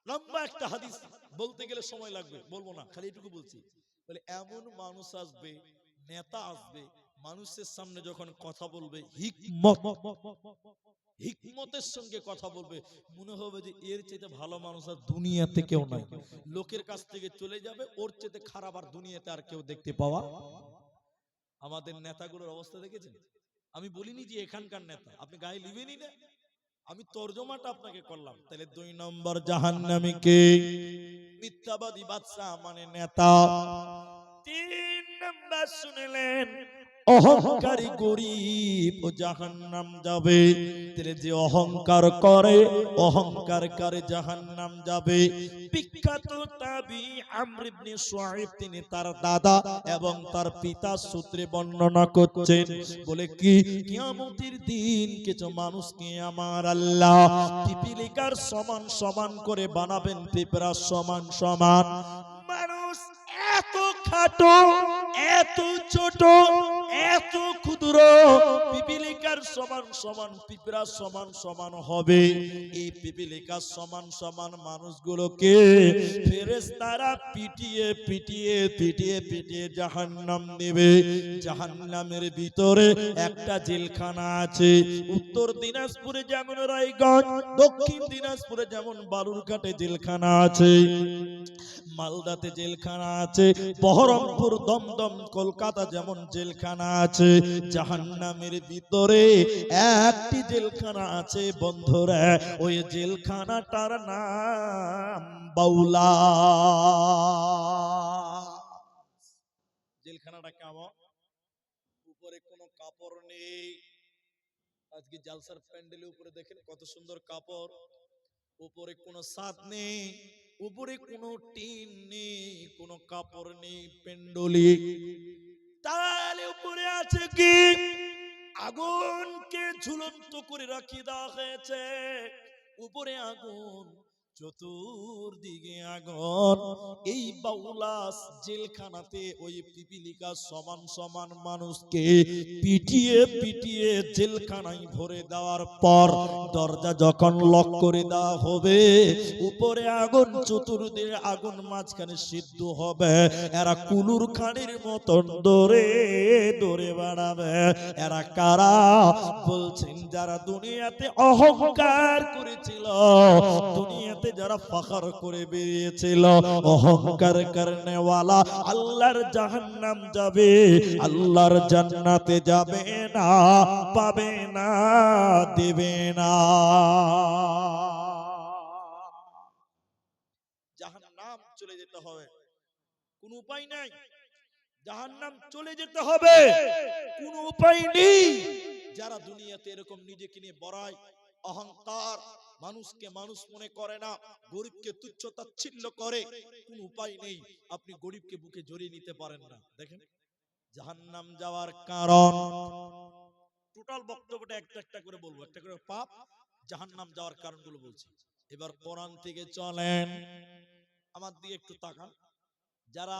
লম্বা একটা হাদিস, বলতে গেলে সময় লাগবে, বলবো না, খালি এটুকু বলছি। বলে এমন মানুষ আসবে, নেতা আসবে, মানুষের সামনে যখন কথা বলবে হিকমতের সঙ্গে কথা বলবে, মনে হবে যে এর চাইতে ভালো মানুষ আর দুনিয়াতে কেউ নাই। লোকের কাছ থেকে চলে যাবে, ওর চাইতে খারাপ আর দুনিয়াতে আর কেউ দেখতে পাওয়া। আমাদের নেতাগুলোর অবস্থা দেখেছেন? আমি বলিনি যে এখানকার নেতা, আপনি গায়ে লিবেনই না, আমি তর্জমাটা আপনাকে করলাম। তাহলে 2 নম্বর জাহান্নামী কে? মিথ্যাবাদী বাদশা মানে নেতা। 3 নম্বর শুনলেন অহংকারী গরিব ও জাহান্নাম যাবে। তাহলে যে অহংকার করে, অহংকারকারী জাহান্নাম যাবে। বিখ্যাত তাবী আমর ইবনে শুআইব, তিনি তার দাদা এবং তার পিতার সূত্রে বর্ণনা করছেন, বলে কি কিয়ামতের দিন কিছু মানুষকে আমার আল্লাহ পিপিলিকার সমান সমান করে বানাবেন, পিঁপড়ার সমান সমান। মানুষ এত খাটো, এত ছোট, এত ক্ষুদ্র, পিপিলিকার সমান সমান, পিঁপড়ার সমান সমান হবে। এই পিপিলিকার সমান সমান মানুষগুলোকে ফেরেশতারা পিটিয়ে পিটিয়ে পিটিয়ে পিটিয়ে জাহান্নাম নেবে। জাহান্নামের ভিতরে একটা জেলখানা আছে। উত্তর দিনাজপুরে যেমন রায়গঞ্জ, দক্ষিণ দিনাজপুরে যেমন বালুরঘাটে জেলখানা আছে, মালদাতে জেলখানা আছে, বহরমপুর, দমদম, কলকাতা যেমন জেলখানা আছে, জাহান্নামের ভিতরে একটি জেলখানা আছে বন্ধুরা, ওই জেলখানাটার নাম বাউলা। জেলখানাটা কেমন? উপরে কোনো কাপড় নেই। আজকে জালসার প্যান্ডেলের উপরে দেখেন কত সুন্দর কাপড়, উপরে কোনো ছাদ নেই, উপরে কোনো টিন নেই, কোনো কাপড় নেই, পেন্ডলি। তাহলে উপরে আছে কি? আগুনকে ঝুলন্ত করে রাখি দেওয়া হয়েছে। উপরে আগুন, চতুর্দিকে আগুন। এই বাউলাস জেলখানাতে ওই পিপিলিকা সমান সমান মানুষকে পিটিয়ে পিটিয়ে জেলখানায় ভরে দেওয়ার পর দরজা যখন লক করে দেওয়া হবে, উপরে আগুন, চতুর্দিকে আগুন, মাঝখানে সিদ্ধ হবে। এরা কুলুর খানির মতন দৌড়ে দৌড়ে বেড়াবে। এরা কারা? বলছেন যারা দুনিয়াতে অহংকার করেছিল, দুনিয়াতে যারা ফাখর করে বেরিয়েছিল, অহংকার করনে ওয়ালা আল্লাহর জাহান্নাম যাবে, আল্লাহর জান্নাতে যাবে না, পাবে না, দেবে না। জাহান্নাম চলে যেতে হবে, কোন উপায় নাই। জাহান্নাম চলে যেতে হবে, কোন উপায় নেই। যারা দুনিয়াতে এরকম নিজেকে নিয়ে বড়ায়, অহংকার, মানুষকে মানুষ মনে করে না, গরিবকে তুচ্ছ তাচ্ছিল্য করে, কোন উপায় নেই। আপনি গরিবকে বুকে জড়িয়ে নিতে পারেন না। দেখেন জাহান্নাম যাওয়ার কারণ, টোটাল বক্তব্যটা একটা একটা করে বলবো, একটা করে পাপ জাহান্নাম যাওয়ার কারণগুলো বলছি। এবার কোরআন থেকে চলেন, আমার দিকে একটু তাকান। যারা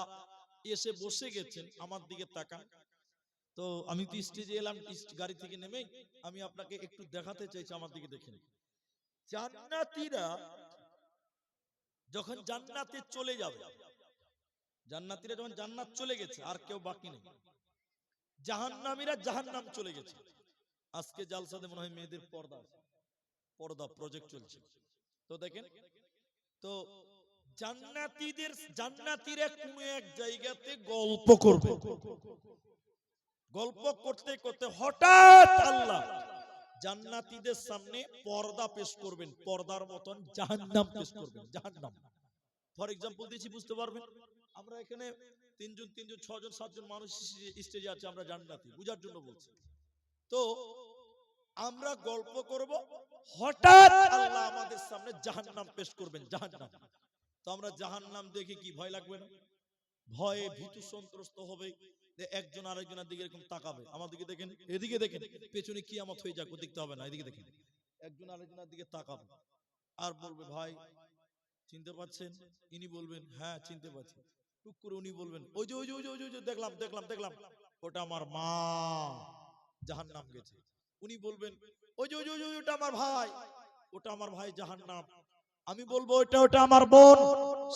এসে বসে গেছেন আমার দিকে তাকান। তো আমি তো স্টেজে এলাম, গাড়ি থেকে নেমে আমি আপনাকে একটু দেখাতে চাইছি, আমার দিকে দেখেন। জান্নাতীরা যখন জান্নাতে চলে যাবে, জান্নাতীরা যখন জান্নাত চলে গেছে, আর কেউ বাকি নেই, জাহান্নামীরা জাহান্নাম চলে গেছে। আজকে জালসাতে মনে হয় মেয়েদের পর্দা পর্দা প্রজেক্ট চলছে, তো দেখেন। তো জান্নাতীরা কোন এক জায়গাতে গল্প করবে, গল্প করতে করতে হঠাৎ আল্লাহ জান্নাতীদের সামনে পর্দা পেশ করবেন, পর্দার মতন জাহান্নাম পেশ করবেন। জাহান্নাম ফর এক্সাম্পল দিয়েছি, বুঝতে পারবেন। আমরা এখানে 3 জন 6 জন 7 জন মানুষ স্টেজে আছে, আমরা জান্নাতি, বুঝার জন্য বলছি। তো আমরা গল্প করব, হঠাৎ আল্লাহ আমাদের সামনে জাহান্নাম পেশ করবেন, জাহান্নাম। তো আমরা জাহান্নাম দেখে কি ভয় লাগবে না? ভয়ে ভীতু সন্ত্রস্ত হবে, একজন আরেকজনের দিকে এরকম তাকাবে। আমার দিকে দেখেন, এদিকে দেখেন, পেছনে কিয়ামত হয়ে যাক, দেখতে হবে না, এদিকে দেখেন, একজন আরেকজনের দিকে তাকাবে। আর বলবে ভাই চিনতে পাচ্ছেন? ইনি বলবেন হ্যাঁ চিনতে পাচ্ছি। টুক করে উনি বলবেন ওই যে ওই যে ওই যে ওই যে ওই যে দেখলাম দেখলাম দেখলাম, ওটা আমার মা জাহান্নাম গেছে। উনি বলবেন ওই যে ওই যে ওই যে ওটা আমার ভাই, ওটা আমার ভাই জাহান্নাম। আমি বলবো ওটা ওটা আমার বোন,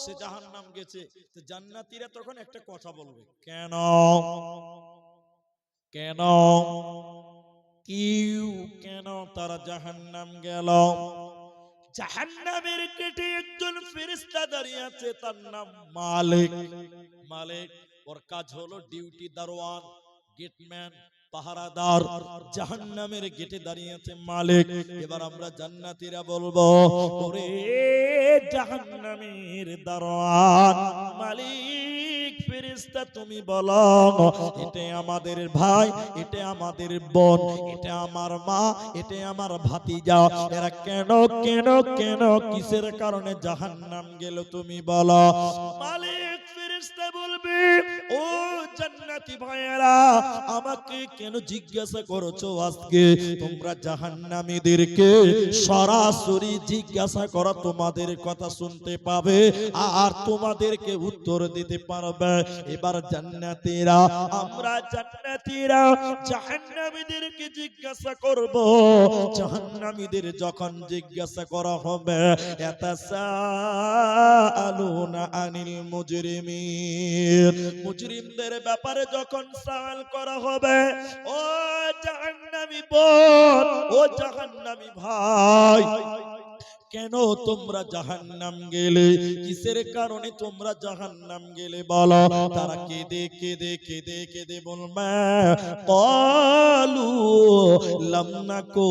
সে জাহান্নাম গেছে। তো জান্নাতীরা তখন একটা কথা বলবে, কেন কেন কিউ কেন তারা জাহান্নাম গেল? জাহান্নামের গেটে একজন ফেরেশতা দাঁড়িয়ে আছে, তার নাম মালিক। মালিক ওর কাজ হলো ডিউটি দারোয়ান, গেটম্যান, পাহারাদার। জাহান্নামের গেটে দাঁড়িয়ে আছে মালিক। এবার আমরা জান্নাতীরা বলবো, ওরে জাহান্নামের দারোয়ান মালিক ফেরেশতা তুমি বলো, এটা আমাদের ভাই, এটা আমাদের বোন, এটা আমার মা, এটা আমার ভাতিজা, এরা কেন কেন কেন কিসের কারণে জাহান্নাম গেল তুমি বলো। মালিক ফেরেশতা বলবে, ও জান্নাতি ভাইয়েরা, আমাকে কেন জিজ্ঞাসা করছো আজকে? তোমরা জাহান্নামীদেরকে সরাসরি জিজ্ঞাসা করো, তোমাদের কথা শুনতে পাবে আর তোমাদেরকে উত্তর দিতে পারবে। এবার জান্নাতীরা, আমরা জান্নাতীরা জাহান্নামীদেরকে জিজ্ঞাসা করব। জাহান্নামীদের যখন জিজ্ঞাসা করা হবে, ইয়াতাসাআলুনা আনিল মুজরিমিন, মুজরিমদের ব্যাপারে যখন সওয়াল করা হবে, ও জাহান্নামী বোন, ও জাহান্নামী ভাই, কেন তোমরা জাহান্নাম গেলে? কিসের কারণে তোমরা জাহান্নাম গেলে বলো। তারা কেঁদে কেঁদে কেঁদে কেঁদে বলবে, ক্বালু লাম নাকু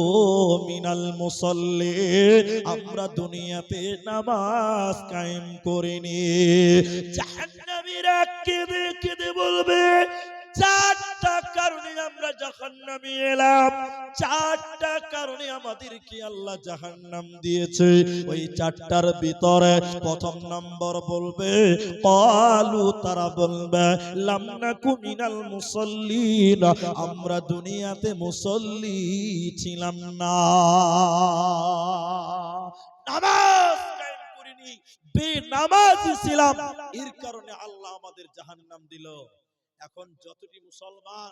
মিনাল মুসাল্লিন, আমরা দুনিয়াতে নামাজ কায়েম করিনি। জাহান্নামীরা কেঁদে কেঁদে বলবে, চারটা কারণে আমরা জাহান্নামে এলাম, চারটা কারণে আমাদেরকে আল্লাহ জাহান্নাম দিয়েছে। ওই চারটার ভিতরে প্রথম নম্বর বলবে, ক্বালু তারা বলবে, লাম নাকু মিনাল মুসাল্লিন, আমরা দুনিয়াতে মুসল্লি ছিলাম না, নামাজ কায়েম করিনি, বেনামাজি ছিলাম, এর কারণে আল্লাহ আমাদের জাহান্নাম দিল। এখন যতটি মুসলমান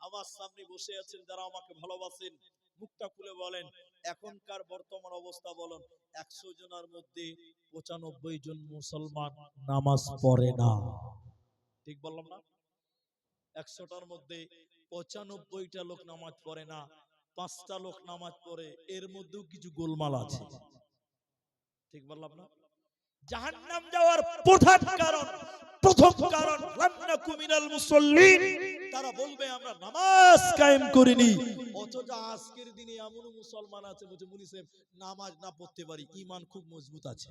আমার সামনে বসে আছেন, যারা আমাকে ভালোবাসেন, মুখটা খুলে বলেন, এখনকার বর্তমান অবস্থা বলেন, 100 জনের মধ্যে 95 জন মুসলমান নামাজ পড়ে না। ঠিক বললাম না? 100টার মধ্যে 95টা লোক নামাজ পড়ে না, 5টা লোক নামাজ পড়ে, এর মধ্যেও কিছু গোলমাল আছে। ঠিক বললাম না? জাহান্নাম যাওয়ার প্রধান কারণ, প্রথম কারণ, লাম নাকু মিনাল মুসাল্লিন, তারা বলবে আমরা নামাজ কায়েম করিনি। অথচ আজকের দিনে এমন মুসলমান আছে বলছে, মুনি সাহেব নামাজ না পড়তে পারি, ঈমান খুব মজবুত আছে।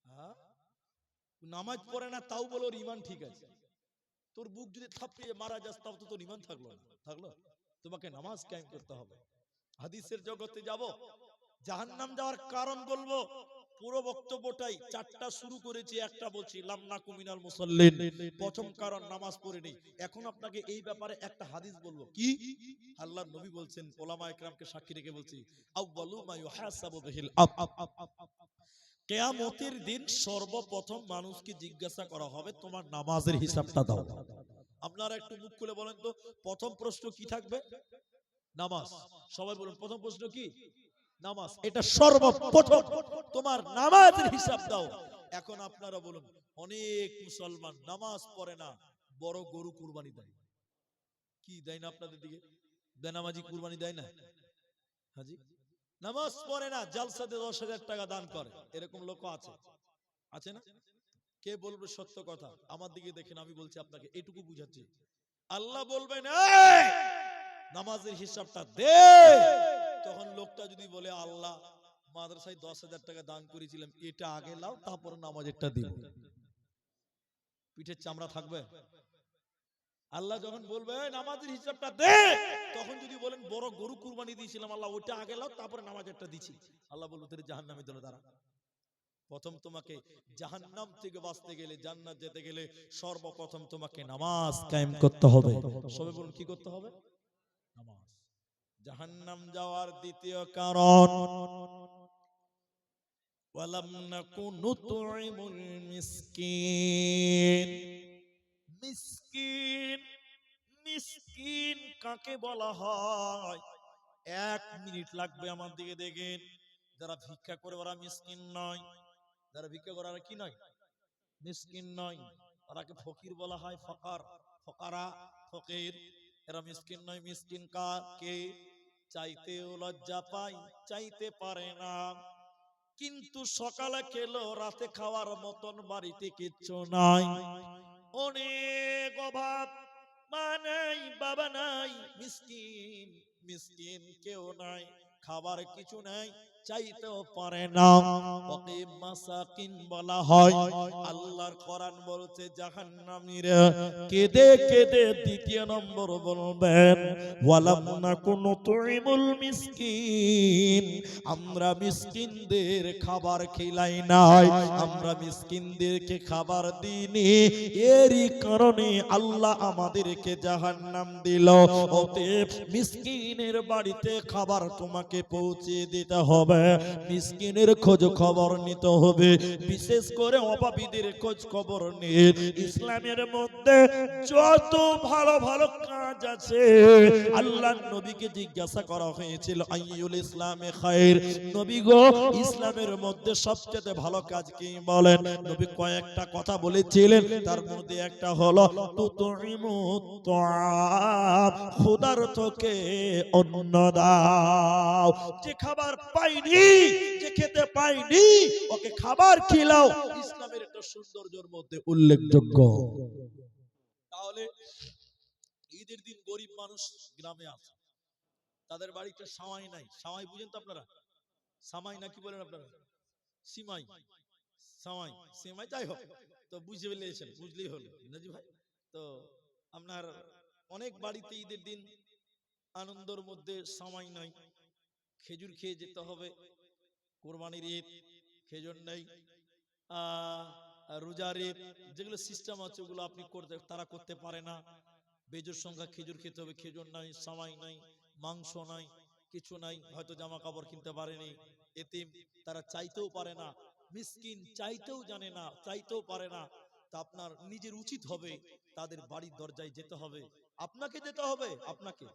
হ্যাঁ, নামাজ পড়ে না তাও বলে ওর ঈমান ঠিক আছে। তোর বুক যদি থাপড়িয়ে মারা যাস তাও তো তোর ঈমান থাকলো না, থাকলো? তোমাকে নামাজ কায়েম করতে হবে। হাদিসের জগতে যাব, জাহান্নাম যাওয়ার কারণ বলবো, পুরো বক্তব্যটাই চারটা শুরু করেছি, একটা বলছি লাম নাকু মিনাল মুসাল্লিন, প্রথম কারণ নামাজ পড়েনি। এখন আপনাকে এই ব্যাপারে একটা হাদিস বলবো, কি আল্লাহর নবী বলছেন, ওলামা ইকরামকে সাক্ষী রেখে বলছি, আউয়ালু মা ইউহাসাবু বিহিল আবদ, কিয়ামতের দিন সর্বপ্রথম মানুষকে জিজ্ঞাসা করা হবে, তোমার নামাজের হিসাবটা দাও। আপনারা একটু মুখ খুলে বলেন তো, প্রথম প্রশ্ন কি থাকবে? নামাজ। সবাই বলুন, প্রথম প্রশ্ন কি? নামাজ। এটা সর্বপ্রথম, তোমার নামাজের হিসাব দাও। এখন আপনারা বলুন, অনেক মুসলমান নামাজ পড়ে না, বড় গরু কুরবানি দেয়। কি দেয় না আপনাদের দিকে? বেনামাজি কুরবানি দেয় না? হাজি নামাজ পড়ে না, জালসাতে 10,000 টাকা দান করে, এরকম লোক আছে, আছে না? কে বলবে সত্য কথা? আমার দিকে দেখেন, আমি বলছি আপনাকে, এটুকু বুঝাচ্ছি। আল্লাহ বলবেন, এই নামাজের হিসাবটা দে। তখন লোকটা যদি বলে, আল্লাহ মাদ্রাসায় 10,000 টাকা দান করেছিলাম, এটা আগে লাও, তারপর নামাজেরটা দিব, পিঠের চামড়া থাকবে? আল্লাহ যখন বলবে নামাজের হিসাবটা দে, তখন যদি বলেন বড় গরু কুরবানি দিয়েছিলাম, আল্লাহ ওটা আগে লাও, তারপরে নামাজেরটা দিছি, আল্লাহ বলবে তোর জাহান্নামে দিল তারা। প্রথম তোমাকে জাহান্নাম থেকে বাঁচতে গেলে, জান্নাত যেতে গেলে সর্বপ্রথম তোমাকে নামাজ কায়েম করতে হবে। সবাই বলুন, কি করতে হবে? নামাজ। জাহান্নাম যাওয়ার দ্বিতীয় কারণ ওয়ালাম নাকু নুতঈমুল মিসকিন। মিসকিন, মিসকিন কাকে বলা হয়? 1 মিনিট লাগবে আমার দিকে দেখেন। যারা ভিক্ষা করে ওরা মিসকিন নয়। যারা ভিক্ষা করে ওরা কি নয়? মিসকিন নয়। ওরাকে ফকির বলা হয়, ফকার, ফকারা, ফকির। এরা মিসকিন নয়। মিসকিন কাকে? চাইতেও লজ্জা পায়, চাইতে পারে না, কিন্তু সকালে খেলো রাতে খাওয়ার মতন বাড়িতে কিচ্ছু নাই, অনেক অভাব, মা নাই, বাবা নাই, মিসকিন। মিসকিন কেউ নাই, খাবার কিছু নাই, চাইতেও পারে না, ওকে মাসাকিন বলা হয়। আল্লাহর কোরআন বলছে জাহান্নামীরা কেঁদে কেঁদে দ্বিতীয় নম্বর বলবেন ওয়ালাম নাকুন তুইমুল মিসকিন, আমরা মিসকিনদের খাবার খিলাই নাই, আমরা মিসকিনদেরকে খাবার দিইনি, এরই কারণে আল্লাহ আমাদেরকে জাহান্নাম দিল। অতএব মিসকিনের বাড়িতে খাবার তোমাকে পৌঁছে দিতে হবে, মিসকিনের খোঁজ খবর নিতে হবে, বিশেষ করে অভাবীদের খোঁজ খবর নিয়ে। ইসলামের মধ্যে যত ভালো ভালো কাজ আছে, আল্লাহর নবীকে জিজ্ঞাসা করা হয়েছিল আইয়ুল ইসলামে খায়র, নবী গো ইসলামের মধ্যে সবচেয়ে ভালো কাজ কি বলেন? নবী কয়েকটা কথা বলেছিলেন, তার মধ্যে একটা হলো তুতঈমুত তাআম, ক্ষুধার্তকে অন্ন দাও। যে খাবার পায়নি, যে খেতে পায়নি, ওকে খাবার খিলাও। ইসলামের একটা সৌন্দর্যের মধ্যে উল্লেখযোগ্য। তাহলে ঈদের দিন গরিব মানুষ গ্রামে আছে, তাদের বাড়িতে সামাই নাই। সামাই বুঝেন তো আপনারা? সামাই না কি বলেন আপনারা? সিমাই, সামাই, সিমাই, যাই হোক, তো বুঝে ফেলেছেন, বুঝলেই হলো নাজি ভাই। তো আপনার অনেক বাড়িতে ঈদের দিন আনন্দের মধ্যে সামাই নাই, খেজুর খেয়ে যেতে হবে। কোরবানির ঈদ, খেজুর নেই, রোজার ঈদ, যেগুলো সিস্টেম আছে ওগুলো আপনি করতে, তারা করতে পারে না। বেজোর সংখ্যা খেজুর খেতে হবে, খেজুর নাই, সামাই নাই, মাংস নাই, কিছু নাই, হয়তো জামা কাপড় কিনতে পারেনি। এতিম, তারা চাইতেও পারে না। মিসকিন, চাইতেও জানে না, চাইতেও পারে না। তা আপনার নিজের উচিত হবে তাদের বাড়ির দরজায় যেতে হবে, আপনাকে যেতে হবে, আপনাকে,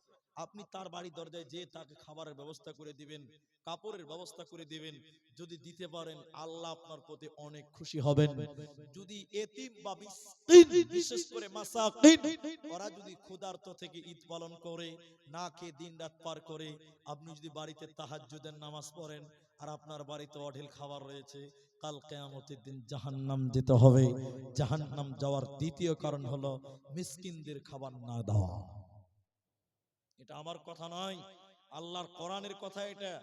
আপনি তার বাড়ির দরজায় যেয়ে তাকে খাবারের ব্যবস্থা করে দিবেন, কাপড়ের ব্যবস্থা করে দিবেন। যদি দিতে পারেন আল্লাহ আপনার প্রতি অনেক খুশি হবেন। যদি এতিম বা মিসকিন, বিশেষ করে মাসাকিন, ওরা যদি ক্ষুধার্ত থেকে ঈদ পালন করে, না খেয়ে দিন রাত পার করে, আপনি যদি বাড়িতে তাহাজ্জুদের নামাজ পড়েন আর আপনার বাড়িতে অঢেল খাবার রয়েছে, কাল কিয়ামতের দিন জাহান্নাম যেতে হবে। জাহান্নাম যাওয়ার দ্বিতীয় কারণ হলো মিসকিনদের খাবার না দেওয়া। এটা আমার কথা নয়, আল্লাহর কোরআনের কথা এটা।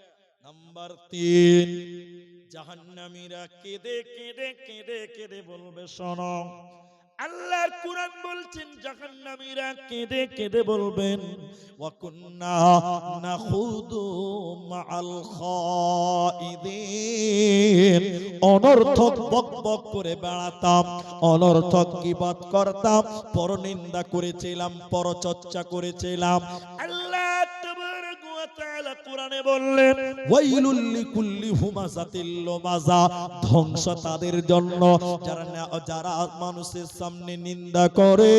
নাম্বার 3, জাহান্নামীরা কেঁদে কেঁদে কেঁদে কেঁদে বলবে, শোনো, আল্লাহর কোরআন বলছেন জাহান্নামীরা কেঁদে কেঁদে বলবেন ওয়া কুন্না নাখুদু মাআল খাইদিন, অনর্থক বকবক করে বেড়াতাম, অনর্থক গীবত করতাম, পরনিন্দা করেছিলাম, পরচর্চা করেছিলাম। আল্লাহ তাবারাক ওয়া তাআলা কোরআনে বললেন ওয়াইলুল লিকুল্লি হুমাযাতিল লুমাযা, ধ্বংস তাদের জন্য যারা মানুষের সামনে নিন্দা করে,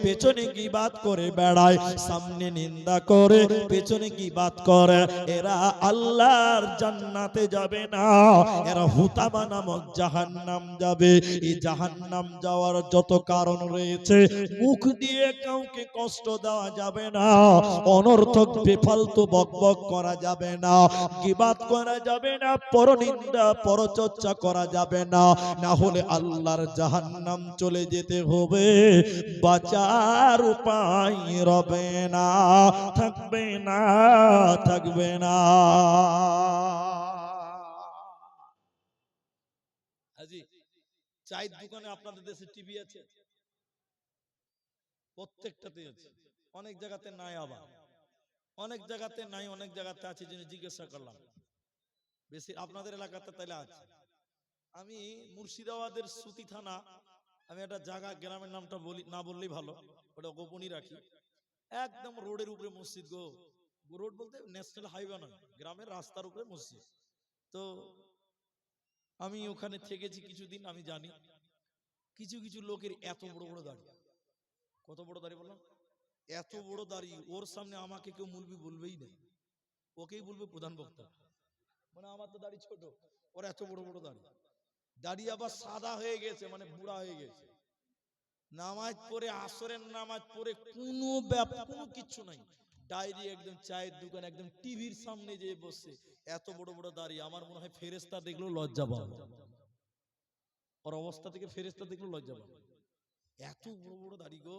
পেছনে গীবত করে বেড়ায়, সামনে নিন্দা করে, পেছনে গীবত করে, এরা আল্লাহর জান্নাতে যাবে না, এরা হুতামা নামক জাহান্নাম যাবে। এই জাহান্নাম যাওয়ার যত কারণ রয়েছে, মুখ দিয়ে কাউকে কষ্ট দেওয়া যাবে না, অনর্থক বেফালতু বকবক করা যাবে না, গীবত করা যাবে না, পরনিন্দা পরচর্চা করা যাবে না, না হলে আল্লাহর জাহান্নাম চলে যেতে হবে, বাঁচার উপায় রবে না, থাকবে না, থাকবে না। আজি চায়ের দোকানে আপনাদের দেশে টিভি আছে? প্রত্যেকটাতে আছে, অনেক জায়গাতে নাই, আবার অনেক জায়গাতে নাই, অনেক জায়গাতে আছে। যিনি জিজ্ঞাসা করলাম বেশি আপনাদের এলাকাতে তাইলে আছে। আমি মুর্শিদাবাদের সুতি থানা, আমি একটা জায়গা, গ্রামের নামটা বলি না, বললেই ভালো, ওটা গোপনই রাখি। একদম রোডের উপরে মসজিদ গো, রোড বলতে ন্যাশনাল হাইওয়ে নয়, গ্রামের রাস্তার উপরে মসজিদ। তো আমি ওখানে থেকেছি কিছুদিন, আমি জানি কিছু কিছু লোকের এত বড় বড় দাড়ি। কত বড় দাড়ি বললাম? এত বড় দাড়ি, ওর সামনে আমাকে কেউ মুলবি বলবেই না, ওকেই বলবে প্রধান বক্তা। মানে আমার তো দাড়ি ছোট, ওর এত বড় বড় দাড়ি। দাড়ি আবার সাদা হয়ে গেছে, মানে বুড়া হয়ে গেছে। নামাজ পড়ে, আসরের নামাজ পড়ে কোনো কোনো কিচ্ছু নাই, ডায়েরি একদম চায়ের দোকান একদম টিভির সামনে যেয়ে বসে, এত বড় বড় দাড়ি। আমার মনে হয় ফেরেশতা দেখলেও লজ্জা পাবে, ওর অবস্থা থেকে ফেরেশতা দেখলেও লজ্জা পাবে। এত বড় বড় দাড়ি গো,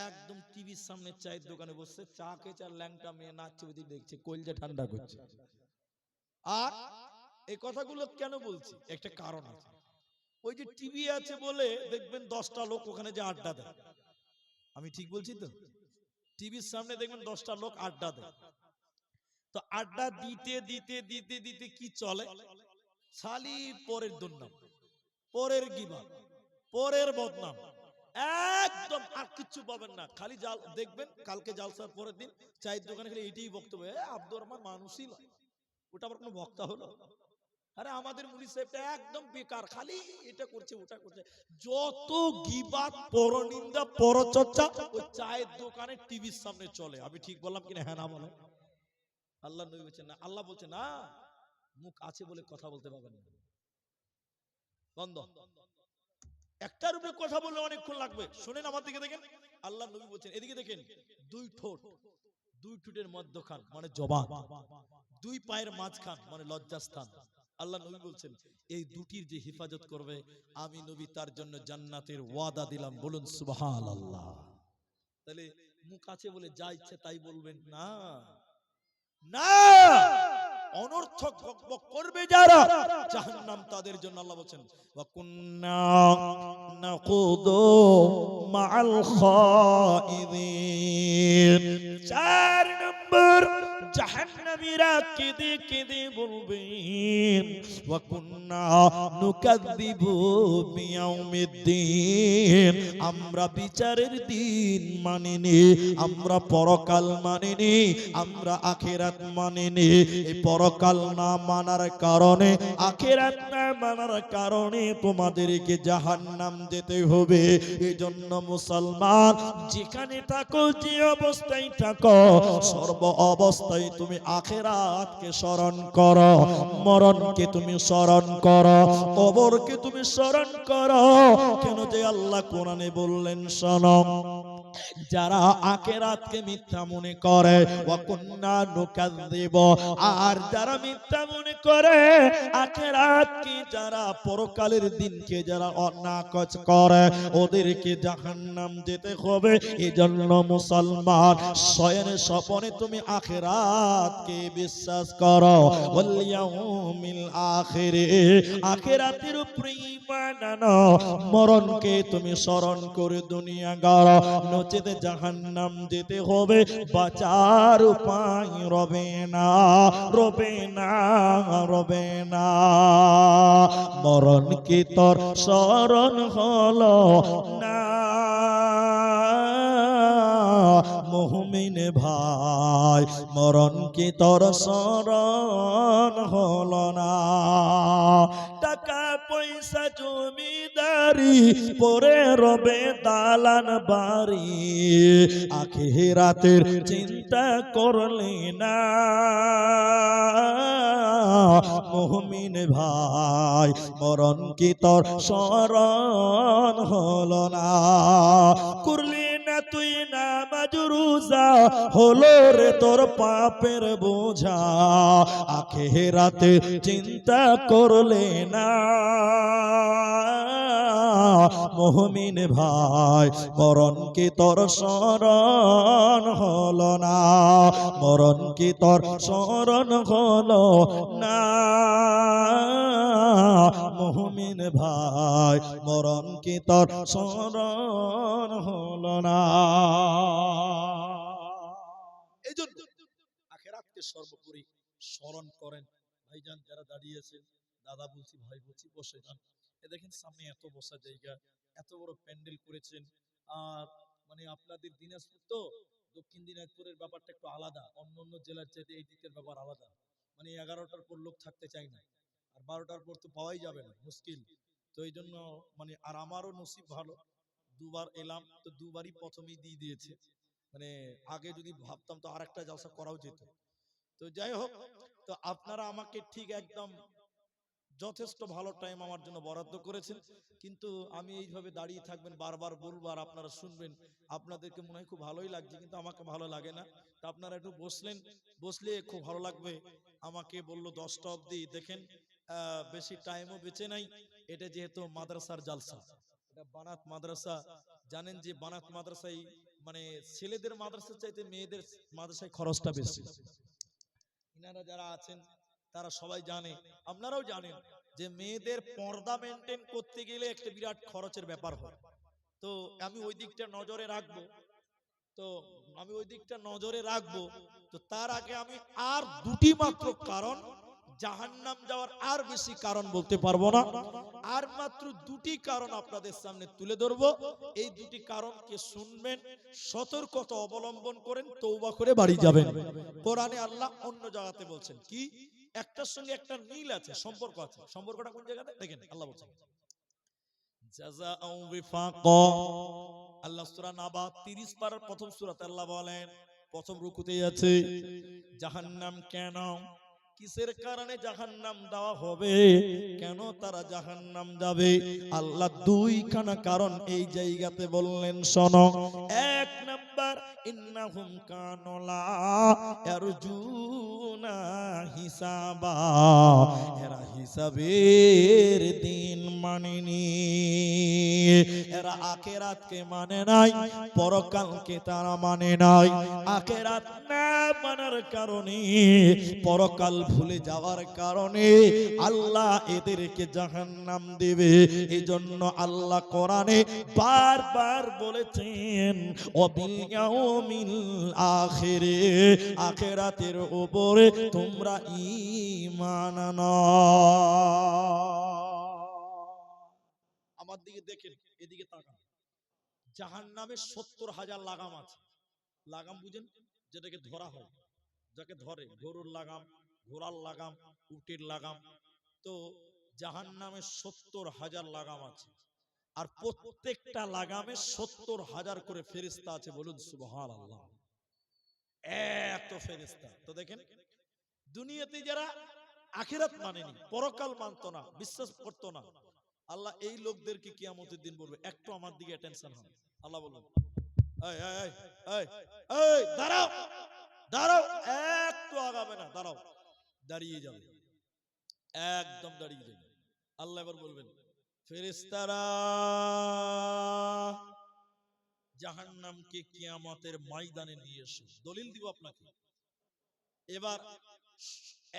একদম টিভির সামনে চায়ের দোকানে বসে চা খেয়ে, আর ল্যাংটা মেয়ে নাচছে ওদিকে দেখছে, কলজা ঠান্ডা করছে। আর এই কথাগুলো কেন বলছি, একটা কারণ আছে। ওই যে টিভি আছে বলে দেখবেন 10টা লোক ওখানে যে আড্ডা দেয়, আমি ঠিক বলছি তো? টিভির সামনে দেখবেন 10টা লোক আড্ডা দেয়। তো আড্ডা দিতে দিতে দিতে দিতে কি চলে, খালি পরের দুর্নাম, পরের গিবত, পরের বদনাম, একদম আর কিচ্ছু পাবেন না। খালি জাল দেখবেন, কালকে জালসার পরের দিন চায়ের দোকানে খালি এটাই বক্তব্য, আব্দুর রহমান মানুষই নয়, ওটা আবার কোনো বক্তা হলো? আরে আমাদের মুনি সাহেবটা একদম বেকার, খালি এটা করছে ওটা করছে। যত গিবাত, পরনিন্দা, পরচর্চা ওই চায়ের দোকানে টিভির সামনে চলে। আমি ঠিক বললাম কিনা? হ্যাঁ না বলে? আল্লাহ নবী বলছেন না, আল্লাহ বলছে না, মুখ আছে বলে কথা বলতে পারবেন না, বন্ধ। একটার উপরে কথা বললে অনেকক্ষণ লাগবে। শুনেন আমার দিকে দেখেন, আল্লাহ নবী বলছেন, এদিকে দেখেন, দুই ঠোঁট, দুই ঠোঁটের মধ্যখান মানে জবান, দুই পায়ের মাঝখান মানে লজ্জাস্থান। আল্লাহ নবী বলছেন এই দুটির যে হেফাজত করবে, আমি নবী তার জন্য জান্নাতের ওয়াদা দিলাম। বলুন সুবহানাল্লাহ। তাহলে মুখ আছে বলে যা ইচ্ছে তাই বলবেন না, না, অনর্থক বকবক করবে যারা, জাহান্নাম তাদের জন্য। আল্লাহ বলেন ওয়া কুন্না নাকুদু মাআল খাইদিন। 4 নম্বর, জাহান্নামীরা কেঁদে কেঁদে বলবেন ওয়া কুন্না নুকাযযিবু বিয়াউমিদ্দিন, আমরা বিচারের দিন মানিনি, আমরা পরকাল মানিনি, আমরা আখিরাত মানিনি। এই পরকাল না মানার কারণে, আখিরাত না মানার কারণে তোমাদেরকে জাহান্নাম যেতে হবে। এজন্য মুসলমান যেখানে থাকো, যে অবস্থায় থাকো, সর্ব অবস্থায় তুমি আখিরাতকে স্মরণ করো, মরণকে তুমি স্মরণ করো, কবরকে তুমি স্মরণ করো। কেন যে আল্লাহ কোরআনে বললেন, শোনো, যারা আখিরাতকে মিথ্যা মনে করে, ওয়া কুন্না নুকাযযিবু, আর যারা মিথ্যা মনে করে আখিরাতকে, যারা পরকালের দিনকে যারা অনাকচ করে, ওদেরকে জাহান্নাম যেতে হবে। এজন্য মুসলমান শয়নে স্বপনে তুমি আখিরাতকে বিশ্বাস করো, ওয়াল ইয়াউমিল আখির, আখিরাতের উপরে ঈমান আনো, মরণকে তুমি স্মরণ করে দুনিয়া গড়ো, নচেত জাহান্নাম যেতে হবে, বাঁচার উপায় রবে না, রবে না, রবে না। মরণ কি তোর স্মরণ হলো না মুমিন ভাই, মরণ কি তোর স্মরণ হলো না? টাকা পয়সা জমিদারি পরে রবে দালান বাড়ি, আখিরাতের চিন্তা করলে না মুমিন ভাই, মরণ কি তোর স্মরণ হলো না? করলি না তুই নামাজ রোজা, হলো রে তোর পাপের বোঝা, আখিরাতের চিন্তা করলে না মুমিন ভাই, মরণ কি তোর স্মরণ হলো না? মরণ কি তোর স্মরণ হলো না মুমিন ভাই, মরণ কি তোর স্মরণ হলো না? এইজন্য আখিরাতকে সর্বোপরি স্মরণ করেন। ভাইজান যারা দাঁড়িয়েছেন, দাদা বলছি, ভাই বলছি, বসে যান। এ দেখেন সামনে এত বসার জায়গা, এত বড় প্যান্ডেল করেছেন। আর মানে আপনাদের দিনাজপুর তো দক্ষিণ দিনাজপুরের ব্যাপারটা একটু আলাদা, অন্য অন্য জেলার চাইতে এই দিকের ব্যাপার আলাদা। মানে 11টার পর লোক থাকতে চায় না, আর 12টার পর তো পাওয়াই যাবে না, মুশকিল। তো এই জন্য মানে, আর আমারও নসিব ভালো, দুবার এলাম তো দুবারই প্রথমেই দিয়ে দিয়েছে। মানে আগে যদি ভাবতাম তো আরেকটা জলসা করাও যেত। তো যাই হোক, তো আপনারা আমাকে ঠিক একদম যথেষ্ট ভালো টাইম আমার জন্য বরাদ্দ করেছেন, কিন্তু আমি এইভাবে দাঁড়িয়ে থাকবেন, বারবার বলবো আর আপনারা শুনবেন, আপনাদেরকে মনে হয় খুব ভালোই লাগছে, কিন্তু আমাকে ভালো লাগে না। তা আপনারা একটু বসলেন, বসলে খুব ভালো লাগবে। আমাকে বললো 10টা অবধি, দেখেন বেশি টাইমও বেঁচে নাই। এটা যেহেতু মাদ্রাসার জালসা, এটা বানাত মাদ্রাসা, জানেন যে বানাত মাদ্রাসায় মানে ছেলেদের মাদ্রাসার চাইতে মেয়েদের মাদ্রাসায় খরচটা বেশি। ইনারা যারা আছেন তারা সবাই জানে, আপনারাও জানেন যে মেয়েদের পর্দা মেনটেন করতে গেলে একটা বিরাট খরচের ব্যাপার হয়। তো আমি ওই দিকটা নজরে রাখবো, তো আমি ওই দিকটা নজরে রাখবো। তো তার আগে আমি আর দুটি মাত্র কারণ, জাহান্নাম যাওয়ার আর বেশি কারণ বলতে পারবো না, আর মাত্র দুটি কারণ আপনাদের সামনে তুলে ধরবো। এই দুটি কারণকে শুনবেন, সতর্কতা অবলম্বন করেন, তওবা করে বাড়ি যাবেন। কোরআনে আল্লাহ অন্য জায়গাতে বলছেন কি, একটার সঙ্গে একটা মিল আছে, সম্পর্ক আছে। সম্পর্কটা কোন জায়গাতে দেখেন, আল্লাহ বলছেন জাযাউ বিফাকা। আল্লাহ সূরা নাবা 30 পারার প্রথম সূরাতে আল্লাহ বলেন, প্রথম রুকুতেই আছে জাহান্নাম কেন, কিসের কারণে জাহান্নাম দেওয়া হবে, কেন তারা জাহান্নাম যাবে। আল্লাহ দুইখানা কারণ এই জায়গাতে বললেন, শোনো। এক নাম্বার, ইন্নাহুম কানু লা ইয়ারজুনা হিসাবা, এরা হিসাবের দিন মানেনি, এরা আখিরাতকে মানে নাই, পরকালকে তারা মানে নাই। আখিরাত না মানার কারণে, পরকাল ভুলে যাওয়ার কারণে আল্লাহ এদেরকে জাহান্নাম দেবে। এজন্য আল্লাহ কোরআনে বারবার বলেছেন, ওয়াবিল ইয়াউমিল আখিরে, আখিরাতের উপরে তোমরা ঈমান আনো। আমার দিকে দেখেন, এদিকে তাকান। জাহান্নামে 70,000 লাগাম আছে। লাগাম বুঝেন, যেটাকে ধরা হয়, যাকে ধরে, গরুর লাগাম, ঘোড়ার লাগাম, উটের লাগাম। তো জাহান্নামে 70,000 লাগাম আছে, আর প্রত্যেকটা লাগামে 70,000 করে ফেরেশতা আছে। বলুন সুবহানাল্লাহ, এত ফেরেশতা। তো দেখেন, দুনিয়াতে যারা আখিরাত মানেনি, পরকাল মানতো না, বিশ্বাস করতো না, আল্লাহ এই লোকদেরকে কিয়ামতের দিন বলবে, একটু আমার দিকে অ্যাটেনশন হবে। আল্লাহ বলবেন, এই এই এই এই দাঁড়াও, দাঁড়াও, একটু আগাবে না, দাঁড়াও, দাঁড়িয়ে যাবে, একদম দাঁড়িয়ে যাবে। আল্লাহ এবার বলবেন, ফেরেশতারা জাহান্নামকে কিয়ামতের ময়দানে নিয়ে এসো। দলিল দিব আপনাকে। এবার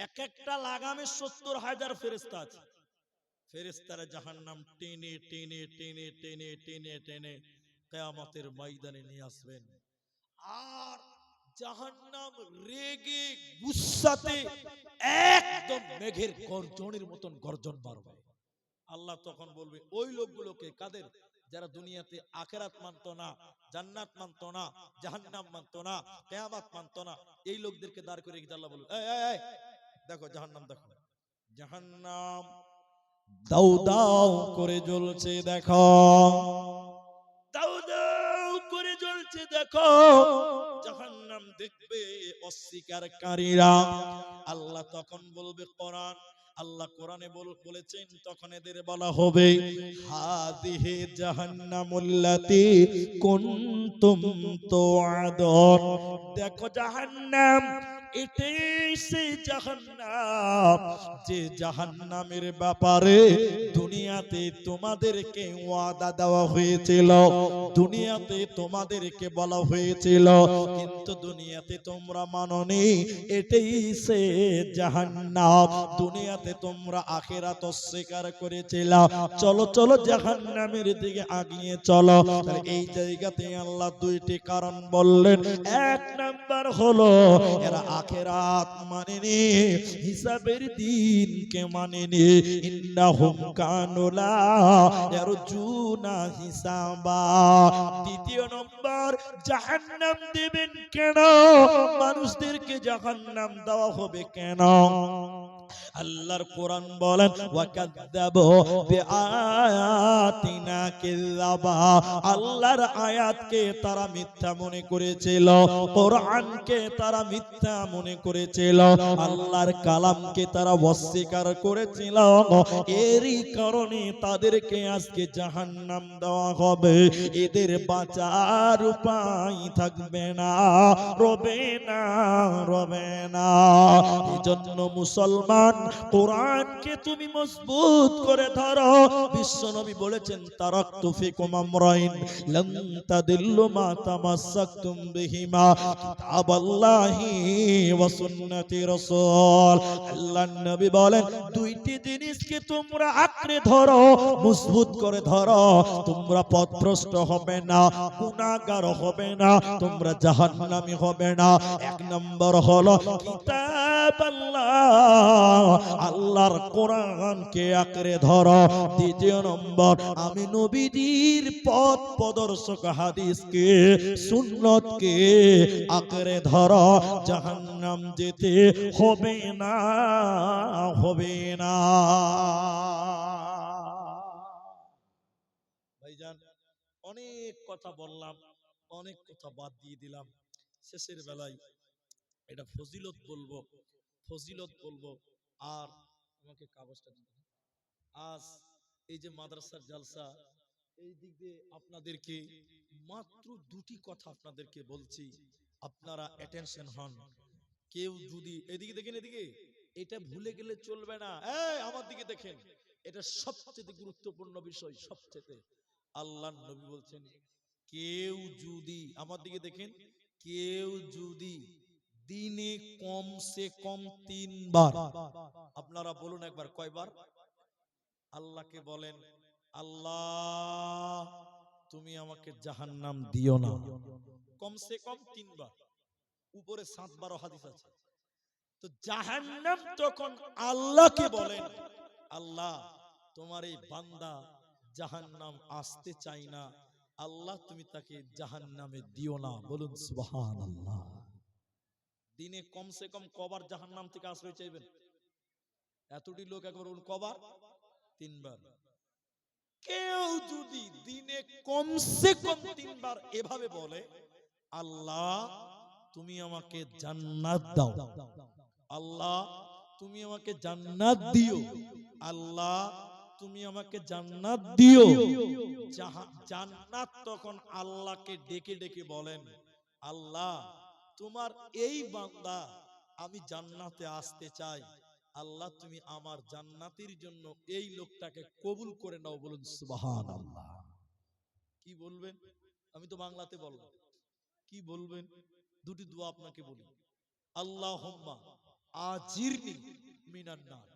এক একটা লাগামে 70,000 ফেরেশতা আছে। ফেরেশতারা জাহান্নাম টেনে টেনে টেনে টেনে টেনে টেনে কিয়ামতের ময়দানে নিয়ে আসবেন। আর জাহান্নাম রেগে গুসাতে একদম মেঘের গর্জনের মতন গর্জন মারবে। আল্লাহ তখন বলবে ওই লোকগুলোকে, কাদের, যারা দুনিয়াতে আখিরাত মানতো না, জান্নাত মানতো না, জাহান্নাম মানতো না, কিয়ামত মানতো না, এই লোকদেরকে দাঁড় করে রেখে আল্লাহ বলবে, এই এই দেখো জাহান্নাম, দেখো জাহান্নাম দাউ দাউ করে জ্বলছে, দেখো দাউ দাউ করে জ্বলছে, দেখো। জাহান্নাম দেখবে অস্বীকারীরা। আল্লাহ তখন বলবে, কোরআন, আল্লাহ কোরআনে বলেছেন, তখন এদের বলা হবে, হাযিহি জাহান্নামুল্লাতী কুনতুম তুআদুন। দেখো জাহান্নাম, এটাই সেই জাহান্নাম যে জাহান্নামের ব্যাপারে দুনিয়াতে তোমাদেরকে ওয়াদা দেওয়া হয়েছিল, দুনিয়াতে তোমাদেরকে বলা হয়েছিল, কিন্তু দুনিয়াতে তোমরা মানোনি। এটাই সে জাহান্নাম, দুনিয়াতে তোমরা আখিরাত অস্বীকার করেছিলে। চলো চলো জাহান্নামের দিকে আগিয়ে চলো। তাহলে এই জায়গাতে আল্লাহ দুইটি কারণ বললেন। এক নাম্বার হলো এরা আখিরাত মানেনি, হিসাবের দিনকে মানেনি। ইন্নাহুম কানু লা ইয়ারজুনা হিসাবা। দ্বিতীয় নম্বর, জাহান্নাম দেবেন কেন? মানুষদেরকে জাহান্নাম দেওয়া হবে কেন? আল্লাহর কোরআন বলেন, ওয়াকাযযাবু বিআয়াতিনা কিযাবা। আল্লাহর আয়াতকে তারা মিথ্যা মনে করেছিল, কোরআনকে তারা মিথ্যা মনে করেছিল, আল্লাহর কালামকে তারা অস্বীকার করেছিল। এরই কারণে তাদেরকে আজকে জাহান্নাম দেওয়া হবে। এদের বাঁচার উপায় থাকবে না, রবে না, রবে না। এজন্য মুসলমান, কোরআনকে তুমি মজবুত করে ধরো। বিশ্বনবী বলেছেন, তারাকতু ফিকুম আমরাইন লান তাদিল্লু মা তামাসসাকতুম বিহিমা, কিতাবাল্লাহি ওয়া সুন্নতি রাসূল। আল্লাহর নবী বলেন, দুইটি জিনিসকে তোমরা আঁকড়ে ধরো, মজবুত করে ধরো, তোমরা পথভ্রষ্ট হবে না, গুনাহগার হবে না, তোমরা জাহান্নামী হবে না। এক নম্বর হলো কিতাব আল্লাহ, আল্লাহর কোরআনকে আঁকড়ে ধরো। দ্বিতীয় নম্বর, আমি নবীজির পথ প্রদর্শক হাদিসকে, সুন্নতকে আঁকড়ে ধরো। জাহান্নাম যেতে হবে না, হবে না। ভাইজান, অনেক কথা বললাম, অনেক কথা বাদ দিয়ে দিলাম। শেষের বেলায় এটা ফজিলত বলবো, ফজিলত বলবো। আর আমাকে কাগজটা দিতে, আজ এই যে মাদ্রাসার জালসা, এই দিক দিয়ে আপনাদেরকে মাত্র দুটি কথা আপনাদেরকে বলছি, আপনারা অ্যাটেনশন হন। কেউ যদি এদিকে দেখেন, এদিকে, এটা ভুলে গেলে চলবে না। এই আমার দিকে দেখেন, এটা সবচেয়ে গুরুত্বপূর্ণ বিষয়। সবচেয়ে আল্লাহর নবী বলছেন, কেউ যদি, আমার দিকে দেখেন, কেউ যদি দিনে কমসে কম 3 বার, আপনারা বলুন একবার, কয়বার? আল্লাহকে বলেন, আল্লাহ তুমি আমাকে জাহান্নাম দিও না, কমসে কম 3 বার, উপরে 7-12 হাদিস আছে। তো জাহান্নাম তখন আল্লাহকে বলেন, আল্লাহ তোমার এই বান্দা জাহান্নাম আসতে চাই না, আল্লাহ তুমি তাকে জাহান্নামে দিও না। বলুন সুবহানাল্লাহ। দিনে কমসে কম কবার জাহান্নাম থেকে আশ্রয় চাইবেন? এতটি লোক একবার বলুন, কবার? 3 বার। কেউ যদি দিনে কমসে কম 3 বার এভাবে বলে, আল্লাহ তুমি আমাকে জান্নাত দাও, আল্লাহ তুমি আমাকে জান্নাত দিও, আল্লাহ তুমি আমাকে জান্নাত দিও। জান্নাত তখন আল্লাহকে ডেকে ডেকে বলেন, আল্লাহ তোমার এই বান্দা আমি জান্নাতে আসতে চাই, আল্লাহ তুমি আমার জান্নাতের জন্য এই লোকটাকে কবুল করে নাও। বলুন সুবহানাল্লাহ। কি বলবেন? আমি তো বাংলাতে বলবো, কি বলবেন? দুটি দোয়া আপনাকে বলি। আল্লাহুম্মা আজিরনি মিনান নার,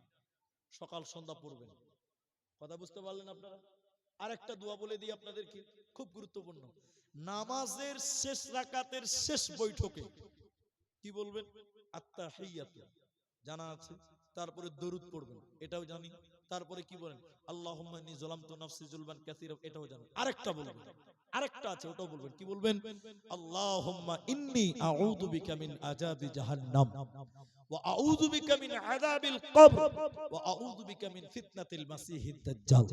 সকাল সন্ধ্যা পড়বেন। কথা বুঝতে পারলেন আপনারা? আরেকটা দোয়া বলে দিই আপনাদেরকে, খুব গুরুত্বপূর্ণ। নামাজের শেষ রাকাতের শেষ বৈঠকে কি বলবেন? আত্তাহিয়াতু, জানা আছে। তারপরে দরুদ পড়বেন, এটাও জানি। তারপরে কি বলেন? আল্লাহুম্মা ইন্নী যালামতু নাফসি যুলমান কাসীরা, এটাও জানেন। আরেকটা বলবেন, আরেকটা আছে, ওটাও বলবেন। কি বলবেন? আল্লাহুম্মা ইন্নী আউযু বিকা মিন আযাবি জাহান্নাম ওয়া আউযু বিকা মিন আযাবিল কবর ওয়া আউযু বিকা মিন ফিতনাতিল মাসিহিদ দাজ্জাল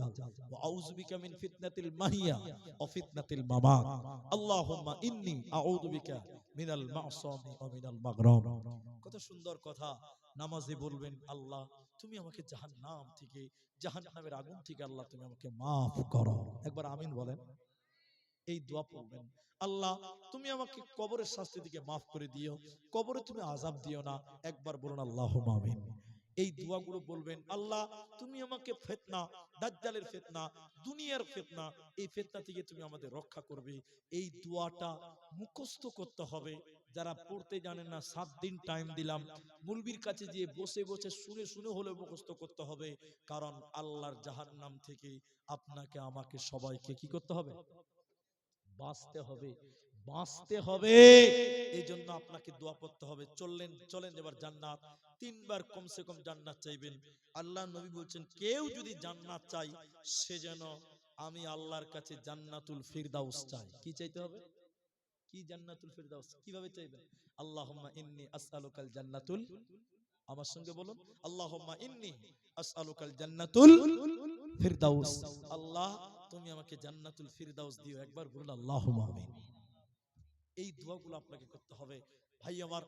ওয়া আউযু বিকা মিন ফিতনাতিল মাহিয়া ওয়া ফিতনাতিল মামাত। আল্লাহুম্মা ইন্নী আউযু বিকা মিনাল মা'সামি ওয়া মিনাল মাগরাম। কত সুন্দর কথা। নামাজে বলবেন, আল্লাহ তুমি আমাকে জাহান্নাম থেকে, জাহান্নামের আগুন থেকে আল্লাহ তুমি আমাকে মাফ করো। একবার আমিন বলেন। এই দোয়া পড়বেন, আল্লাহ তুমি আমাকে কবরের শাস্তি থেকে মাফ করে দিও, কবরে তুমি আযাব দিও না। একবার বলুন আল্লাহুম্মা আমিন। এই দোয়াগুলো বলবেন, আল্লাহ তুমি আমাকে ফিতনা, দাজ্জালের ফিতনা, দুনিয়ার ফিতনা, এই ফিতনা থেকে তুমি আমাদের রক্ষা করবে। এই দোয়াটা মুখস্থ করতে হবে। যারা পড়তে জানেন না, 7 দিন টাইম দিলাম, মুলবির কাছে গিয়ে বসে বসে শুনে শুনে হলে মুখস্থ করতে হবে। কারণ আল্লাহর জাহান্নাম থেকে আপনাকে আমাকে সবাইকে কি করতে হবে? বাঁচতে হবে। বাঁচতে হবে। এই জন্য আপনাকে দোয়া করতে হবে। চলেন এবার জান্নাত, 3 বার কমসে কম জান্নাত চাইবেন। আল্লাহ নবী বলছেন কেউ যদি জান্নাত চাই সে যেন আমি আল্লাহর কাছে জান্নাতুল ফিরদাউস চাই। কি চাইতে হবে? কি জান্নাতুল ফিরদাউস কিভাবে চাইবেন? আল্লাহুম্মা ইন্নী আসআলুকাল জান্নাতুল, আমার সঙ্গে বলুন, আল্লাহুম্মা ইন্নী আসআলুকাল জান্নাতুল ফিরদাউস। আল্লাহ তুমি আমাকে জান্নাতুল ফিরদাউস দিও। একবার বলুন আল্লাহুম্মা আমিন। এই দোয়াগুলো আপনাকে করতে হবে। ভাই আমার,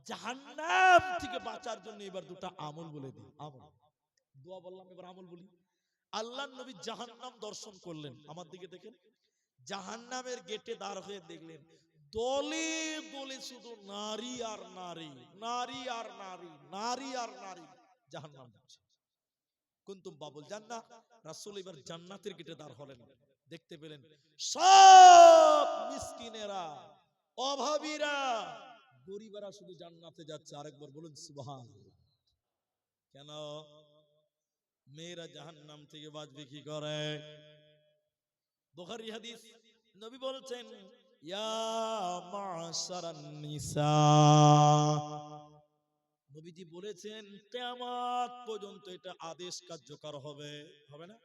জাহান্নাম থেকে বাঁচার জন্য এবার দুটো আমল বলে দিই। আমল, দোয়া বললাম, এবার আমল বলি। আল্লাহর নবী জাহান্নাম দর্শন করলেন, আমার দিকে দেখেন, জাহান্নামের গেটে দাঁড় হয়ে দেখলেন দলে দলে শুধু নারী আর নারী, নারী আর নারী, নারী আর নারী জাহান্নাম যাচ্ছে। কুনতুম বাবুল জান্নাহ, রাসূল এবার জান্নাতের গেটে দাঁড় হলেন, দেখতে পেলেন সব মিসকিনেরা, অভাবীরা, গরিবরা শুধু জান্নাতে যাচ্ছে। আরেকবার বলুন সুবহানাল্লাহ। কেন? মেয়েরা জাহান্নাম থেকে বাঁচবে কি করে? বুখারী হাদিস, নবী বলছেন ইয়া মাশারান নিসা, নবীজি বলেছেন কিয়ামত পর্যন্ত এটা আদেশ কার্যকর হবে। হবে না?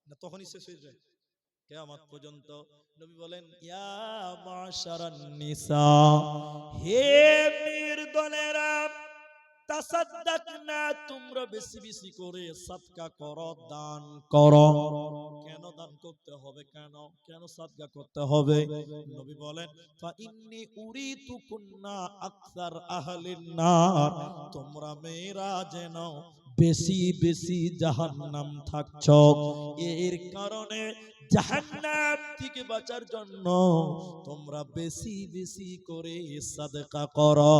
না তখনই শেষ হয়ে যায়? কিয়ামত পর্যন্ত নবী বলেন ইয়া মাশারান নিসা, হে মেয়ের দলেরা, তাসাদদাকনা, তোমরা বেশি বেশি করে সাদকা করো, দান করো। কেন দান করতে হবে? কেন কেন সাদকা করতে হবে? নবী বলেন ফা ইন্নী উরিতুকুন্না আকসার আহলিন নার, তোমরা মেয়েরা যেন বেশি বেশি জাহান্নাম থাকছো, এর কারণে জাহান্নাম থেকে বাঁচার জন্য তোমরা বেশি বেশি করে সাদকা করো।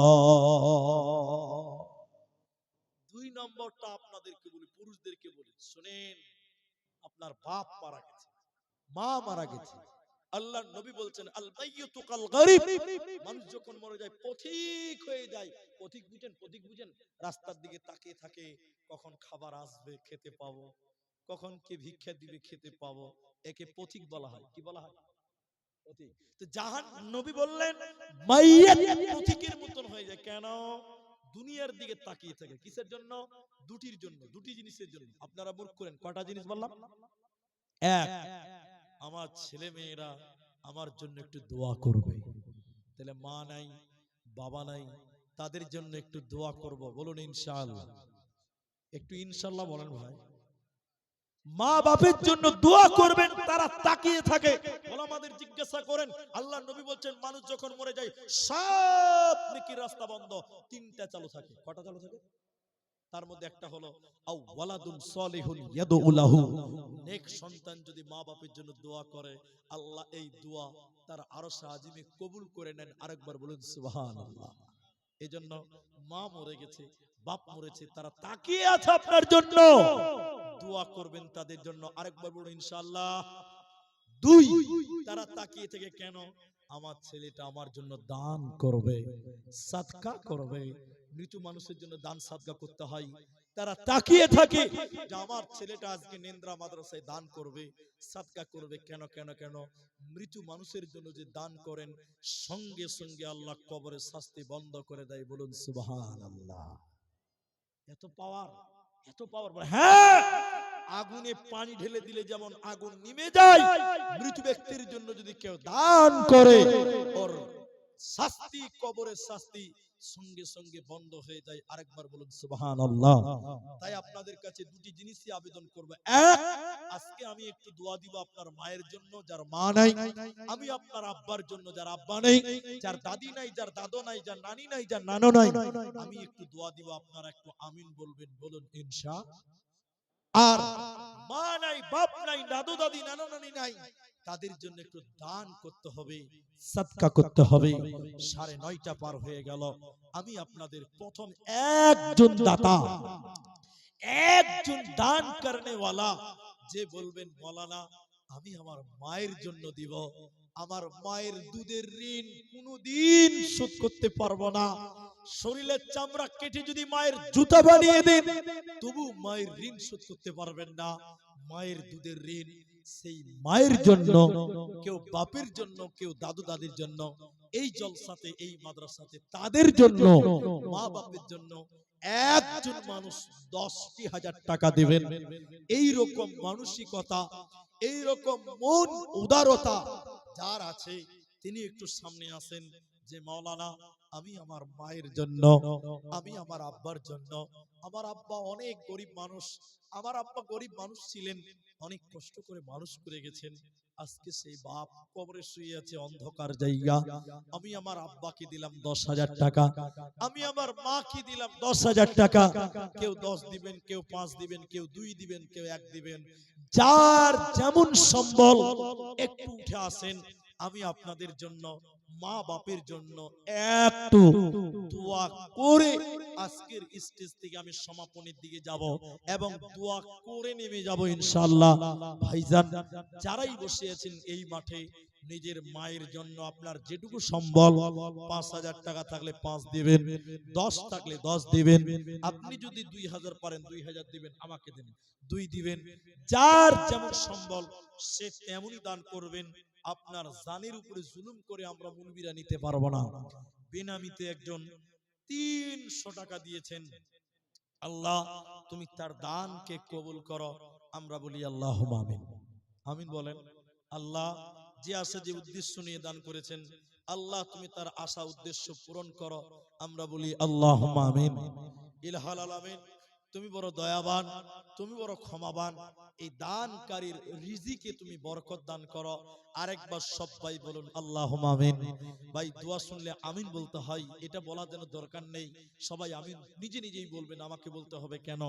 2 নম্বরটা আপনাদেরকে বলি, পুরুষদেরকে বলি, শুনেন। আপনার বাপ মারা গেছে, মা মারা গেছে, আল্লাহর নবী বলছেন আল মাইয়িতু কাল গরিব, মানুষ যখন মরে যায় পথিক হয়ে যায়। পথিক বুঝেন? পথিক বুঝেন? রাস্তার দিকে তাকিয়ে থাকে, কখন খাবার আসবে খেতে পাবো, কখন কে ভিক্ষা দিবে খেতে পাবো, একে পথিক বলা হয়। কি বলা হয়? পথিক। তো নবী বললেন মাইয়াত পথিকের মতন হয়ে যায়। কেন? দুনিয়ার দিকে তাকিয়ে থাকে। কিসের জন্য? দুটির জন্য, দুটি জিনিসের জন্য। আপনারা মূর্খ করেন, কয়টা জিনিস বললাম? এক, আমার ছেলে মেয়েরা আমার জন্য একটু দোয়া করবে। তাহলে মা নাই, বাবা নাই, তাদের জন্য একটু দোয়া করব। বলুন ইনশাআল্লাহ। একটু ইনশাআল্লাহ বলেন ভাই। মা বাপের জন্য দোয়া করবেন, তারা তাকিয়ে থাকে। ওলামাদের জিজ্ঞাসা করেন, আল্লাহর নবী বলছেন মানুষ যখন মরে যায় সব নেকির রাস্তা বন্ধ, 3টা চালু থাকে। কয়টা চালু থাকে? তার মধ্যে একটা হলো আও ওয়ালাদুন সলিহুন ইয়াদউ লাহু, নেক সন্তান যদি মা বাপের জন্য দোয়া করে, আল্লাহ এই দোয়া তার আরশে আজিমে কবুল করে নেন। আরেকবার বলুন সুবহানাল্লাহ। এজন্য মা মরে গেছে, বাপ মরেছে, তারা তাকিয়ে আছে আপনার জন্য, দোয়া করবেন তাদের জন্য। আরেকবার বলুন ইনশাআল্লাহ। 2, তারা তাকিয়ে থেকে কেন? আমার ছেলেটা আমার জন্য দান করবে, সাদকা করবে। মৃত মানুষের জন্য দান সাদকা করতে হয়। তারা তাকিয়ে থাকে যে আমার ছেলেটা আজকে নেন্দ্রা মাদ্রাসায় দান করবে, সাদকা করবে। কেন কেন কেন? মৃত মানুষের জন্য যে দান করেন, সঙ্গে সঙ্গে আল্লাহ কবরের শাস্তি বন্ধ করে দেয়। বলুন সুবহানাল্লাহ। এত পাওয়ার, এত পাওয়ার। হ্যাঁ, আগুনে পানি ঢেলে দিলে যেমন আগুন নিভে যায়, মৃত ব্যক্তির জন্য যদি কেউ দান করে ওর শাস্তি, কবরের শাস্তি সঙ্গে সঙ্গে বন্ধ হয়ে যায়। আরেকবার বলুন সুবহানাল্লাহ। তাই আপনাদের কাছে দুটি জিনিসই আবেদন করব। এক, আজকে আমি একটু দোয়া দিব আপনার মায়ের জন্য যার মা নাই, আমি আপনার আব্বার জন্য যার আব্বা নেই, যার দাদি নাই, যার দাদু নাই, যার নানি নাই, যার নানু নাই, আমি একটু দোয়া দিব, আপনারা একটু আমিন বলবেন। বলুন ইনশাআল্লাহ। আর মা নাই, বাপ নাই, দাদু দাদি, নানু নানি নাই, তাদের জন্য একটু দান করতে হবে, সাদকা করতে হবে। 9:30 পার হয়ে গেল। আমি আপনাদের প্রথম একজন দাতা, একজন দান করনেওয়ালা, যে বলবেন মাওলানা আমি আমার মায়ের জন্য দিব, আমার মায়ের দুধের ঋণ কোনদিন শোধ করতে পারবো না, শরীরের চামড়া কেটে যদি মায়ের জুতা বানিয়ে দেন তবু মায়ের ঋণ শোধ করতে পারবেন না। মায়ের দুধের ঋণ, সেই মায়ের জন্য, কেউ বাপের জন্য, কেউ দাদু দাদির জন্য, এই জলসাতে, এই মাদ্রাসাতে তাদের জন্য, মা বাপের জন্য একজন মানুষ 10,000 টাকা দেবেন। এই রকম মানসিকতা, এই রকম মন উদারতা যার আছে তিনি একটু সামনে আসেন যে মাওলানা আমি আমার মায়ের জন্য, আমি আমার আব্বার জন্য, আমার আব্বা অনেক গরিব মানুষ, আমার আব্বা গরিব মানুষ ছিলেন, অনেক কষ্ট করে মানুষ করে গেছেন, আজকে সেই বাপ কবরে শুয়ে আছে অন্ধকার জায়গা, আমি আমার আব্বাকে দিলাম 10,000 টাকা, আমি আমার মাকে দিলাম 10,000 টাকা। কেউ 10 দিবেন, কেউ 5 দিবেন, কেউ 2 দিবেন, কেউ 1 দিবেন, যার যেমন সম্বল একটু উঠে আসেন। আমি আপনাদের জন্য, মা বাপের জন্য একটু দোয়া করে আজকের স্টেজ থেকে আমি সমাপনের দিকে যাব এবং দোয়া করে নেমে যাব ইনশাআল্লাহ। ভাইজান যারাই বসে আছেন এই মাঠে, নিজের মায়ের জন্য আপনার যেটুকু সম্বল, 5,000 টাকা থাকলে 5 দিবেন, 10 থাকলে 10 দিবেন, আপনি যদি 2,000 পারেন 2,000 দিবেন, আমাকে দেন 2 দিবেন, যার যেমন সম্বল সে তেমনই দান করবেন। আপনার জানের উপরে জুলুম করে আমরা মুলবিরা নিতে পারবো না। বেনামিতে একজন 300 টাকা দিয়েছেন, আল্লাহ তুমি তার দানকে কবুল করো, আমরা বলি আল্লাহুম্মা আমিন। আমিন বলেন। আল্লাহ যে আশা, যে উদ্দেশ্য নিয়ে দান করেছেন, আল্লাহ তুমি তার আশা উদ্দেশ্য পূরণ করো, আমরা বলি আল্লাহুম্মা আমিন। ইলাহাল আলামিন তুমি বড় দয়াবান, তুমি বড় ক্ষমাবান, এই দানকারীর রিজিকে তুমি বরকত দান করো। আরেকবার সবাই বলুন আল্লাহুম্মা আমিন। ভাই দোয়া শুনলে আমিন বলতে হয়, এটা বলার জন্য দরকার নেই, সবাই আমিন নিজে নিজেই বলবেন, আমাকে বলতে হবে কেন?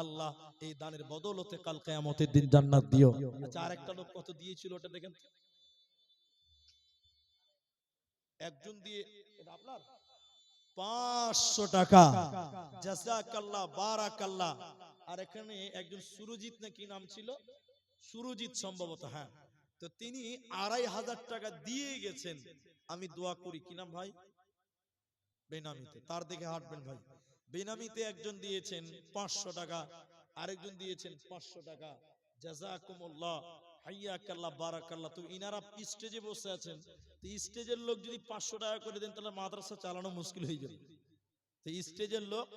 আল্লাহ এই দানের বদৌলতে কাল কিয়ামতের দিন জান্নাত দিও। আচ্ছা আরেকটা লোক কত দিয়েছিল ওটা দেখেন, একজন দিয়ে, এটা আপনার 500 টাকা, জাযাকাল্লাহ বারাকাল্লাহ। আর এখানে একজন সুরজিৎ না কি নাম ছিল, সুরজিৎ সম্ভবত, হ্যাঁ, তো তিনি 2,500 টাকা দিয়ে গেছেন। আমি দোয়া করি, কি নাম ভাই? বেনামিতে, তার দিকে হাঁটবেন ভাই। বেনামিতে একজন দিয়েছেন 500 টাকা, আরেকজন দিয়েছেন 500 টাকা, জাযাকুমুল্লাহ হাইয়াকাল্লাহ বারাকাল্লাহ। তো ইনারা স্টেজে বসে আছেন, তো স্টেজের লোক যদি 500 টাকা করে দেন তাহলে মাদ্রাসা চালানো মুশকিল হয়ে যাবে। তো স্টেজের লোক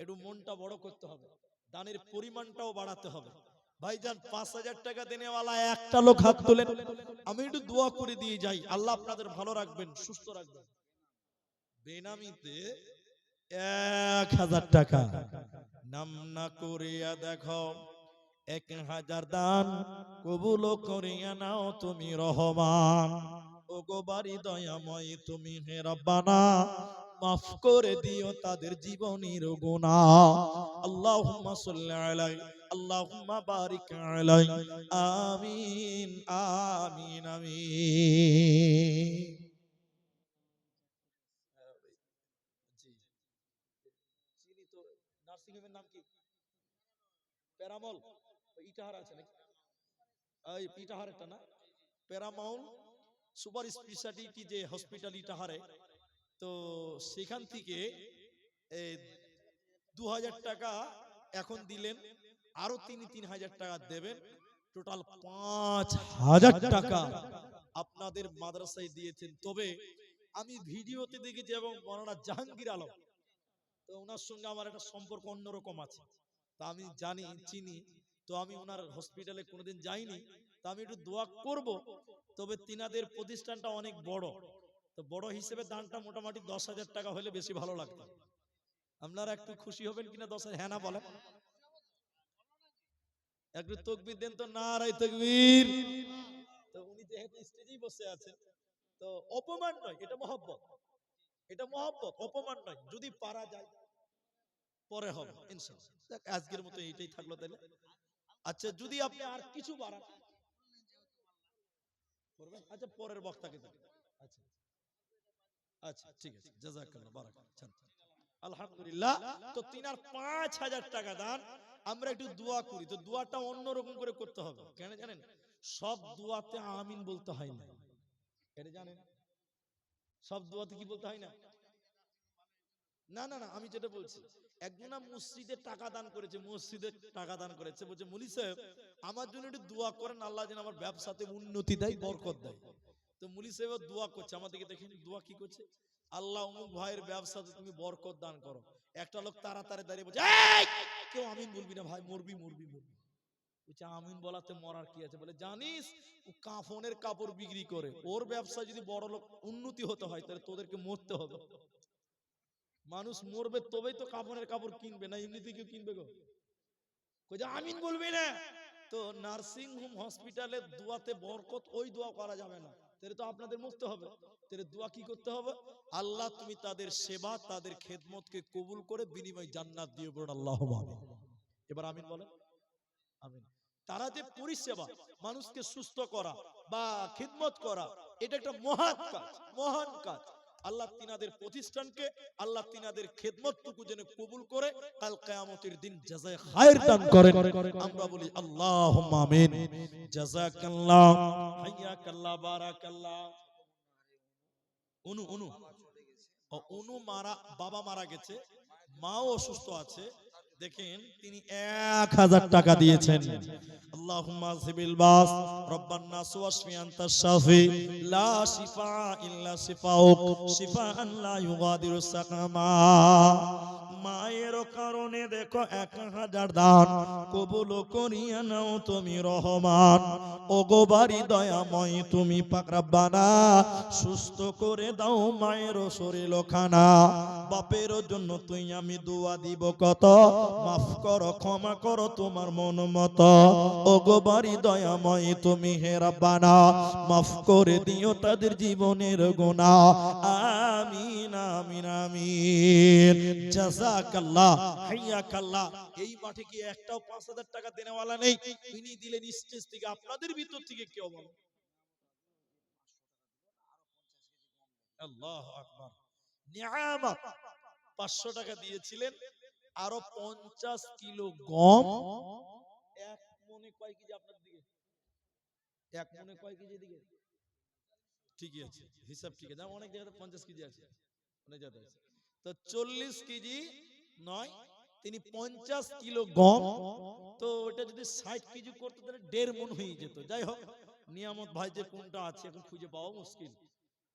একটু মনটা বড় করতে হবে, দানের পরিমাণটাও বাড়াতে হবে। ভাইজান 5,000 টাকা দেনেওয়ালা একটা লোক হাত তোলেন, আমি একটু দোয়া করে দিয়ে যাই, আল্লাহ আপনাদের ভালো রাখবেন, সুস্থ রাখবেন। বেনামিতে 1,000 টাকা, নাম না করিয়া দেখো, 1,000 দান কবুল করিয়া নাও তুমি রহমান। ওগো বাড়ি দয়াময় তুমি হে রব্বানা, মাফ করে দিও তাদের জীবনের গুনাহ। আল্লাহুম্মা সাল্লি আলাইহি, আল্লাহুম্মা বারিক আলাইহি, আমিন আমিন আমিন। জি, চিনি তো। নার্সিং হোমের নাম কি? প্যারামল। ইটাহার আছে নাকি? এই ইটাহারেরটা না, প্যারামাউন্ট সুপার স্পেশালিটি যে হসপিটাল ইটাহারে, তো সেখান থেকে 2,000 টাকা এখন দিলেন, আরো তিনি 3,000 টাকা দেবেন, টোটাল 5,000 টাকা আপনাদের মাদ্রাসায় দিয়েছেন। তবে আমি ভিডিওতে দেখেছি এবং মাওলানা জাহাঙ্গীর আলম, তো ওনার সঙ্গে আমার একটা সম্পর্ক অন্যরকম আছে, তা আমি জানি চিনি, তো আমি ওনার হসপিটালে কোনোদিন যাইনি, তো আমি একটু দোয়া করব। তবে তিনাদের প্রতিষ্ঠানটা অনেক বড়, তো বড় হিসেবে দানটা মোটামুটি 10,000 টাকা হলে বেশি ভালো লাগতো। আপনারা একটু খুশি হবেন কিনা? 10,000, হ্যাঁ না বলেন? একটু তাকবীর দেন তো, নারায়ে তাকবীর। তো উনি যেহেতু স্টেজেই বসে আছেন, তো অপমান নয়, এটা মহব্বত, এটা মহব্বত, অপমান নয়, যদি পারা যায় পরে হবে ইনশাআল্লাহ। দেখ আজকের মতো এইটাই থাকলো তাহলে। আচ্ছা যদি আপনি আর কিছু বাড়ান করবেন, আচ্ছা পরের বক্তাকে দেন। আচ্ছা আচ্ছা ঠিক আছে, জাযাকাল্লাহ বারাকাল্লাহ। আলহামদুলিল্লাহ। তো তিনার 5,000 টাকা দান, আমরা একটু দোয়া করি, তো দোয়াটা অন্যরকম করে করতে হবে। কেন জানেন? সব দোয়াতে আমিন বলতে হয় না, এটা জানেন? সব দোয়াতে কি বলতে হয় না? না না না, আমি যেটা বলছি, একজনা মসজিদে টাকা দান করেছে, মসজিদে টাকা দান করেছে, বলছে মুলি সাহেব আমার জন্য একটু দোয়া করেন, আল্লাহ যেন আমার ব্যবসাতে উন্নতি দেয়, বরকত দেয়। তো মুলি সাহেব দোয়া করছে, আমাদেরকে দেখেন দোয়া কি করছে, আল্লাহ অমুক ভাইয়ের ব্যবসাতে তুমি বরকত দান করো। একটা লোক তাড়াতাড়ি দাঁড়িয়ে বলছে, এই কেউ আমিন বলবি না ভাই, মরবি মরবি মরবি। বলছে আমিন বলাতে মরার কি আছে? বলে জানিস ও কাফনের কাপড় বিক্রি করে, ওর ব্যবসা যদি বড় লোক উন্নতি হতে হয় তাহলে তোদেরকে মরতে হবে। মানুষ মরবে তবেই তো কাফনের কাপড় কিনবে, না এমনিতে কেউ কিনবে গো? কইছে আমিন বলবি না। তো নার্সিং হোম হসপিটালে দোয়াতে বরকত, ওই দোয়া করা যাবে না, তাহলে তো আপনাদের মরতে হবে। তাহলে দোয়া কি করতে হবে? আল্লাহ তুমি তাদের সেবা, তাদের খেদমতকে কবুল করে বিনিময় জান্নাত দিয়ে বলুন আল্লাহুম্মা আমিন। এবার আমিন বলেন। আমিন। তারা যে পরিষেবা, মানুষকে সুস্থ করা বা খিদমত করা, এটা একটা মহান কাজ, মহান কাজ। আল্লাহ তিনাদের প্রতিষ্ঠানকে, আল্লাহ তিনাদের খেদমতটুকু যেন কবুল করে কাল কিয়ামতের দিন জাযায়ে খায়ের দান করেন। আমরা বলি আল্লাহুম্মা আমিন। জাযাকাল্লাহ, হাইয়াকাল্লাহ, বারাকাল্লাহ। অনু অনু অনু মারা, বাবা মারা গেছে, মাও অসুস্থ আছে। দেখেন তিনি 1000 টাকা দিয়েছেন। আল্লাহুম্মা জিবিল বাস রব্বান নাস ওয়াশফি আনতাশ শাফি লা শিফা ইল্লা শিফাউক শিফাআন লা ইউগাদিরু সাকামা। মায়ের কারণে দেখো 1000 দান কবুল করিয়া নাও তুমি রহমান। ওগো বাড়ি দয়াময় তুমি পাক রব্বানা, সুস্থ করে দাও মায়ের শরীর খানা। বাপের জন্য তুই আমি দোয়া দিব কত, মাফ করো ক্ষমা করো তোমার মন মতো। ওগো বাড়ি দয়াময় তুমি হে রব্বানা, মাফ করে দিও তাদের জীবনের গুনাহ। আমিন আমিন আমিন। জাযাকাল্লাহ, হাইয়াকাল্লাহ। এই মাঠে কি একটাও 5000 টাকা দেনেওয়ালা নেই? তিনি দিলেন স্টেজ থেকে। আপনাদের ভিতর থেকে কেউ বলো আল্লাহু আকবার। নিয়ামত 500 টাকা দিয়েছিলেন, আরো 50 কিলো গম। এক মনে কয় কেজি আপনাদের দিকে? এক মনে কয় কেজি দিকে? ঠিকই আছে, হিসাব ঠিক আছে। অনেক জায়গাতে 50 কেজি আছে, অনেক জায়গাতে আছে। তো 40 কেজি নয়, তিনি 50 কিলো গম। তো ওটা যদি 60 কেজি করতে তাহলে 1.5 মণ হয়ে যেত। যাই হোক, নিয়ামত ভাই যে কোনটা আছে এখন খুঁজে পাওয়া মুশকিল।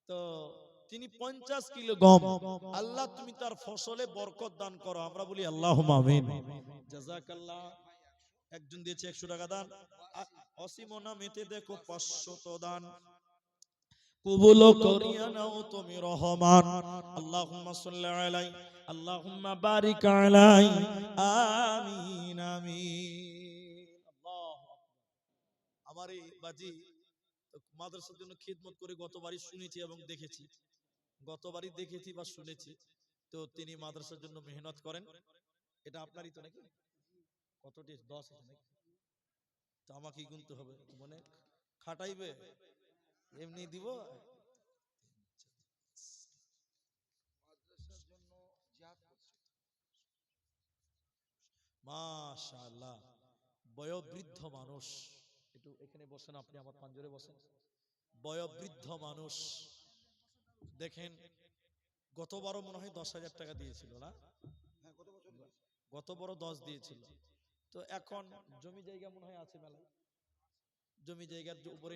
তো তিনি 50 কিলো গম, আল্লাহ তুমি তার ফসলে বরকত দান করো। আমরা বলি আল্লাহুম্মা আমিন। জাযাকাল্লাহ। একজন দিয়েছে 100 টাকা দান। অসীমনা মেতে দেখো 500 দান কবুল করিয়া নাও তুমি রহমান। আল্লাহুম্মা সাল্লি আলাই, আল্লাহুম্মা বারিক আলাই। আমিন আমিন। আল্লাহু আকবার। আমার এই বাজি মাদ্রাসার জন্য খিদমত করে গতবারই শুনেছি এবং দেখেছি, গতবারই দেখেছি বা শুনেছি। তো তিনি মাদ্রাসার জন্য মেহনত করেন। এটা আপনারই তো নাকি? কতটি 10 আছে নাকি? তো আমাকে গুনতে হবে, মানে খাটাইবে, এমনি দিব। মাশাআল্লাহ, বয়োবৃদ্ধ মানুষ। একটু এখানে বসেন, আপনি আমার পাঞ্জরে বসেন। বয়োবৃদ্ধ মানুষ। দেখেন গতবারও মনে হয় 10,000 টাকা দিয়েছিল না? গতবারও 10 দিয়েছিল। তো এখন জমি জায়গা মনে হয় আছে মেলায়, জমি জায়গার উপরে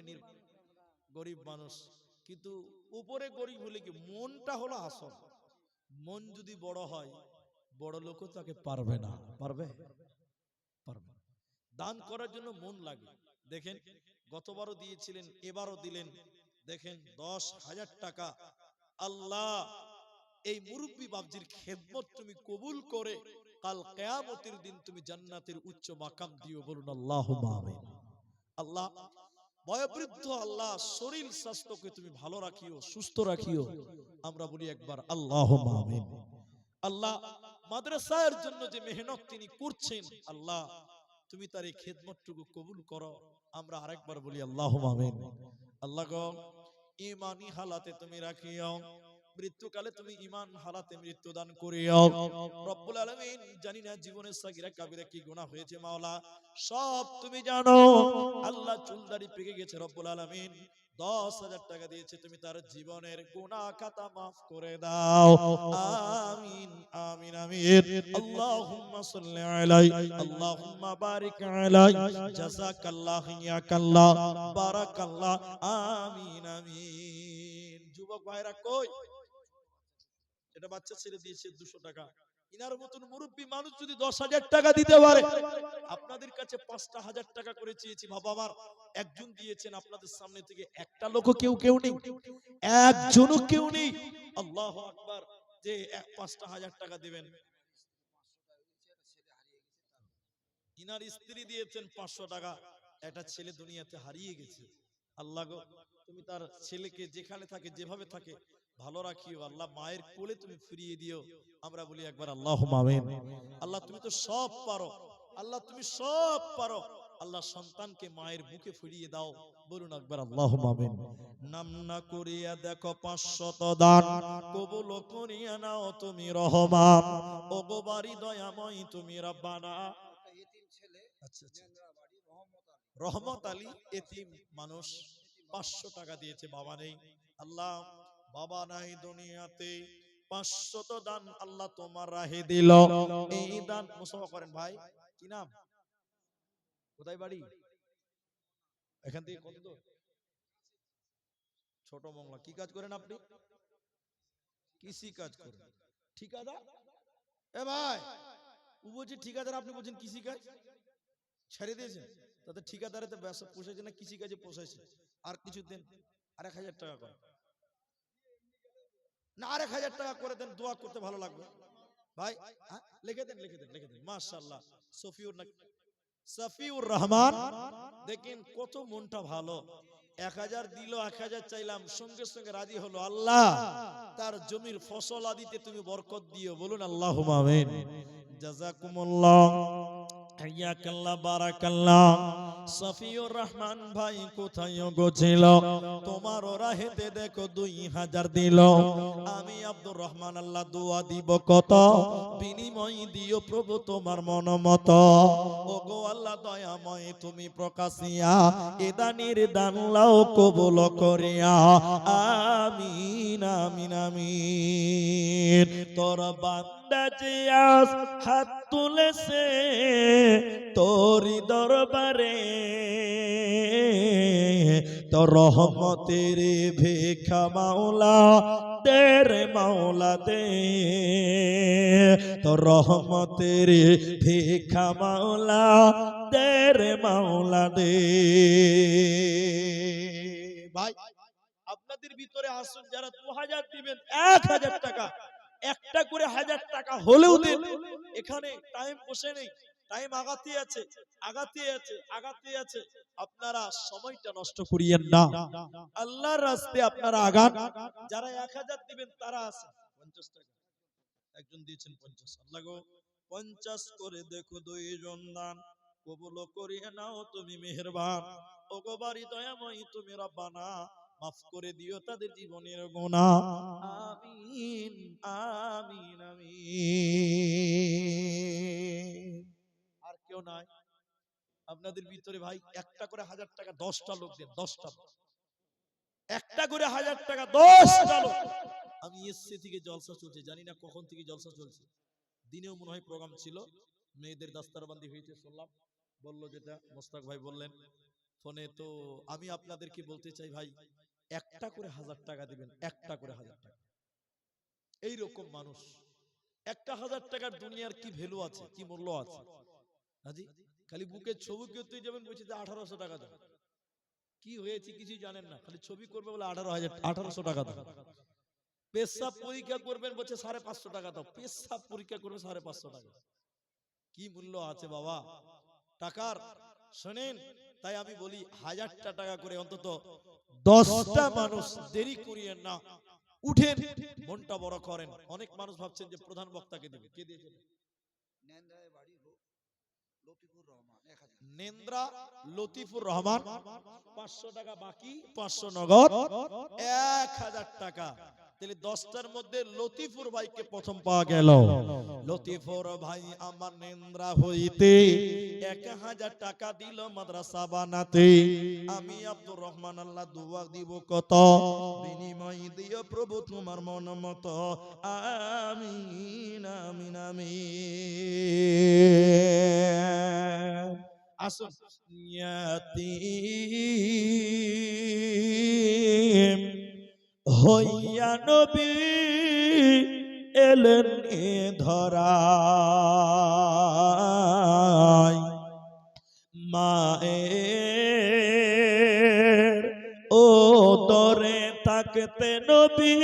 গরিব মানুষ, কিন্তু উপরে গরিব হলে কি মনটা হলো আসল। মন যদি বড় হয়, বড় লোকও তাকে পারবে না। পারবে? পারবে। দান করার জন্য মন লাগে। দেখেন গতবারও দিয়েছিলেন, এবারও দিলেন। দেখেন 10,000 টাকা। আল্লাহ এই মুরব্বী বাবজির খেদমত তুমি কবুল করে কাল কিয়ামতের দিন তুমি জান্নাতের উচ্চ মাকাম দিও, বলুন আল্লাহুম্মা আমিন। আল্লাহ বয়োবৃদ্ধ, আল্লাহ শরীর স্বাস্থ্যকে তুমি ভালো রাখিও, সুস্থ রাখিও। আমরা বলি একবার আল্লাহুম্মা আমিন। আল্লাহ মাদ্রাসার জন্য যে মেহনত তিনি করছেন, আল্লাহ তুমি তার এই খেদমতটুকু কবুল করো। আমরা আরেকবার বলি আল্লাহুম্মা আমিন। আল্লাহ গো ইমানি হালাতে তুমি রাখিও, মৃত্যুকালে তুমি ঈমান হারাতে মৃত্যুদান করিও রব্বুল আলামিন। জানি না জীবনের সাগিরা কাবিরা কি গুনাহ হয়েছে মাওলা, সব তুমি জানো। আল্লাহ চুলদাড়ি পেকে গেছে, রব্বুল আলামিন 10,000 টাকা দিয়েছে, তুমি তার জীবনের গুনাহ খাতা মাফ করে দাও। আমিন আমিন আমিন। আল্লাহুম্মা সাল্লি আলাইহি আল্লাহুম্মা বারিক আলাইহি জাযাকাল্লাহু ইয়াকাল্লাহ বারাকাল্লাহ। আমিন আমিন। যুবক ভাইরা কই? এটা বাচ্চা ছেড়ে দিয়েছে 200 টাকা। ইনার মতন মুরব্বী মানুষ যদি 10,000 টাকা দিতে পারে, আপনাদের কাছে 5,000 টাকা করে চেয়েছি বাবা আমার, একজন দিয়েছেন আপনাদের সামনে থেকে, একটা লোকও কেউ নেই, একজনও কেউ নেই। আল্লাহু আকবার। যে 5,000 টাকা দিবেন। ইনার স্ত্রী দিয়েছেন 500 টাকা, একটা ছেলে দুনিয়াতে হারিয়ে গেছে। আল্লাহ গো, তুমি তার ছেলেকে যেখানে থাকে যেভাবে থাকে ভালো রাখিও আল্লাহ, মায়ের কোলে তুমি ফিরিয়ে দিও। আমরা বলি একবার আল্লাহুম্মা আমিন। আল্লাহ তুমি তো সব পারো, আল্লাহ তুমি সব পারো। আল্লাহ সন্তানকে মায়ের বুকে ফিরিয়ে দাও, বলুন একবার আল্লাহুম্মা আমিন। নাম না করিয়া দেখো 500 দান, কবুল করিয়া নাও তুমি রহমান। ওগো বাড়ি দয়াময় তুমি রব্বানা। আচ্ছা আচ্ছা, রহমত আলী এতিম মানুষ 500 টাকা দিয়েছে, বাবা নেই। আল্লাহ বাবা নাই দুনিয়াতে, 500 দান আল্লাহ তোমার রাহে দিল। এই দান মুসাফা করেন ভাই, কি নাম, কোথায় বাড়ি? এখান থেকে কত দূর? ছোট মংলা। কি কাজ করেন আপনি? কৃষি কাজ করেন। ঠিকাদার? এ ভাই, ও বলছে ঠিকাদার, আপনি বলছেন কৃষি কাজ। ছেড়ে দিয়েছেন? তাতে ঠিকাদারেতে ব্যবসা পোষাইছে না কৃষি কাজে পোষাইছে? আর কিছু দেন, আর 1,000 টাকা করে না, আর 1,000 টাকা করে দেন, দোয়া করতে ভালো লাগবে ভাই। লিখে দেন লিখে দেন লিখে দেন। মাশাআল্লাহ। সফিউর রহমান, দেখেন কত মনটা ভালো। 1,000 দিল, 1,000 চাইলাম, সঙ্গে সঙ্গে রাজি হলো। আল্লাহ তার জমির ফসল আদিতে তুমি বরকত দিও, বলুন আল্লাহুম্মা আমিন। জাযাকুমুল্লাহ, হাইয়াকাল্লাহ, বারাকাল্লাহ। সফিউর রহমান ভাই কোথায় গেছিল? তোমার রাহেতে দেখো 2,000 দিল। আমি আব্দুর রহমান আল্লাহ দোয়া দিব কত, বিনিময় দিও প্রভু তোমার মন মত। ওগো আল্লাহ দয়াময় তুমি প্রকাশিয়া এদানির দান লাও কবুল করিয়া। আমিন আমিন আমিন। তোর বান্দা যে আজ হাত তুলেছে তোরি দরবারে, তোর রহমতের ভিক্ষা মাওলা দে রে মাওলা দে, তোর রহমতের ভিক্ষা মাওলা দে রে মাওলা দে। ভাই আপনাদের ভিতরে আসুন, যারা 2,000 দিবেন, 1,000 টাকা, একটা করে 1,000 টাকা হলেও দেন। এখানে টাইম বসে নেই, টাইম আগাতে আছে আগাতে আছে আগাতে আছে। আপনারা সময়টা নষ্ট করিয়েন না, আল্লাহর রাস্তায় আপনারা আগান। যারা 1,000 দিবেন তারা আছে 50 টাকা, একজন দিয়েছেন 50। আল্লাহ গো 50 করে দেখো 2 জন দান কবুল করিয়ে নাও তুমি মেহেরবান। ওগো বাড়ি দয়াময় তুমি রব্বানা, মাফ করে দিও তাদের জীবনের গুনাহ। আমিন আমিন আমিন। আর কেউ নাই আপনাদের ভিতরে ভাই? একটা করে 1,000 টাকা 10টা লোক দেন, 10টা, একটা করে 1,000 টাকা 10টা লোক। আমি এসসি থেকে জলসা চলছে, জানি না কখন থেকে জলসা চলছে, দিনেও মনে হয় প্রোগ্রাম ছিল, মেয়েদের দাস্তারবান্দি হয়েছে শুনলাম, বললো যেটা মোস্তাক ভাই বললেন ফোনে। তো আমি আপনাদেরকে বলতে চাই ভাই, একটা করে 1,000 টাকা দিবেন, একটা করে 1,000 টাকা। এইরকম মানুষ, একটা 1,000 টাকার দুনিয়ার কি ভ্যালু আছে, কি মূল্য আছে? হাজি খালি বুকে ছবি করতে যাবেন, বলছে যে 1,800 টাকা দাও। কি হয়েছে কিছু জানেন না, খালি ছবি করবে বলে 1,800 টাকা দাও। পেশাব পরীক্ষা করবেন বলছে 550 টাকা দাও। পেশাব পরীক্ষা করবে 550 টাকা। কি মূল্য আছে বাবা টাকার? শোনেন, তাই আমি বলি 1,000টা টাকা করে অন্তত 10টা মানুষ দেরি করিয়েন না, উঠেন, মনটা বড় করেন। অনেক মানুষ ভাবছেন যে প্রধান বক্তাকে দেবে, কে দিয়েছে? নেন্দ্রা লতিফুর রহমান, 500 টাকা বাকি, 500 নগদ, 1,000 টাকা। তাহলে 10টার মধ্যে লতিফুর ভাইকে প্রথম পাওয়া গেল। লতিফুর ভাই আমার নেন্দ্রা হইতে 1000 টাকা দিল মাদ্রাসা বানাতে। আমি আব্দুর রহমান আল্লাহ দোয়া দিব কত, বিনিময় দিও প্রভু তোমার মন মতো। আমিন আমিন আমিন। আসুন ইয়াতীম হইয়া নবী এলেন এ ধরায়, মায়ের ও দরে থাকতে নবী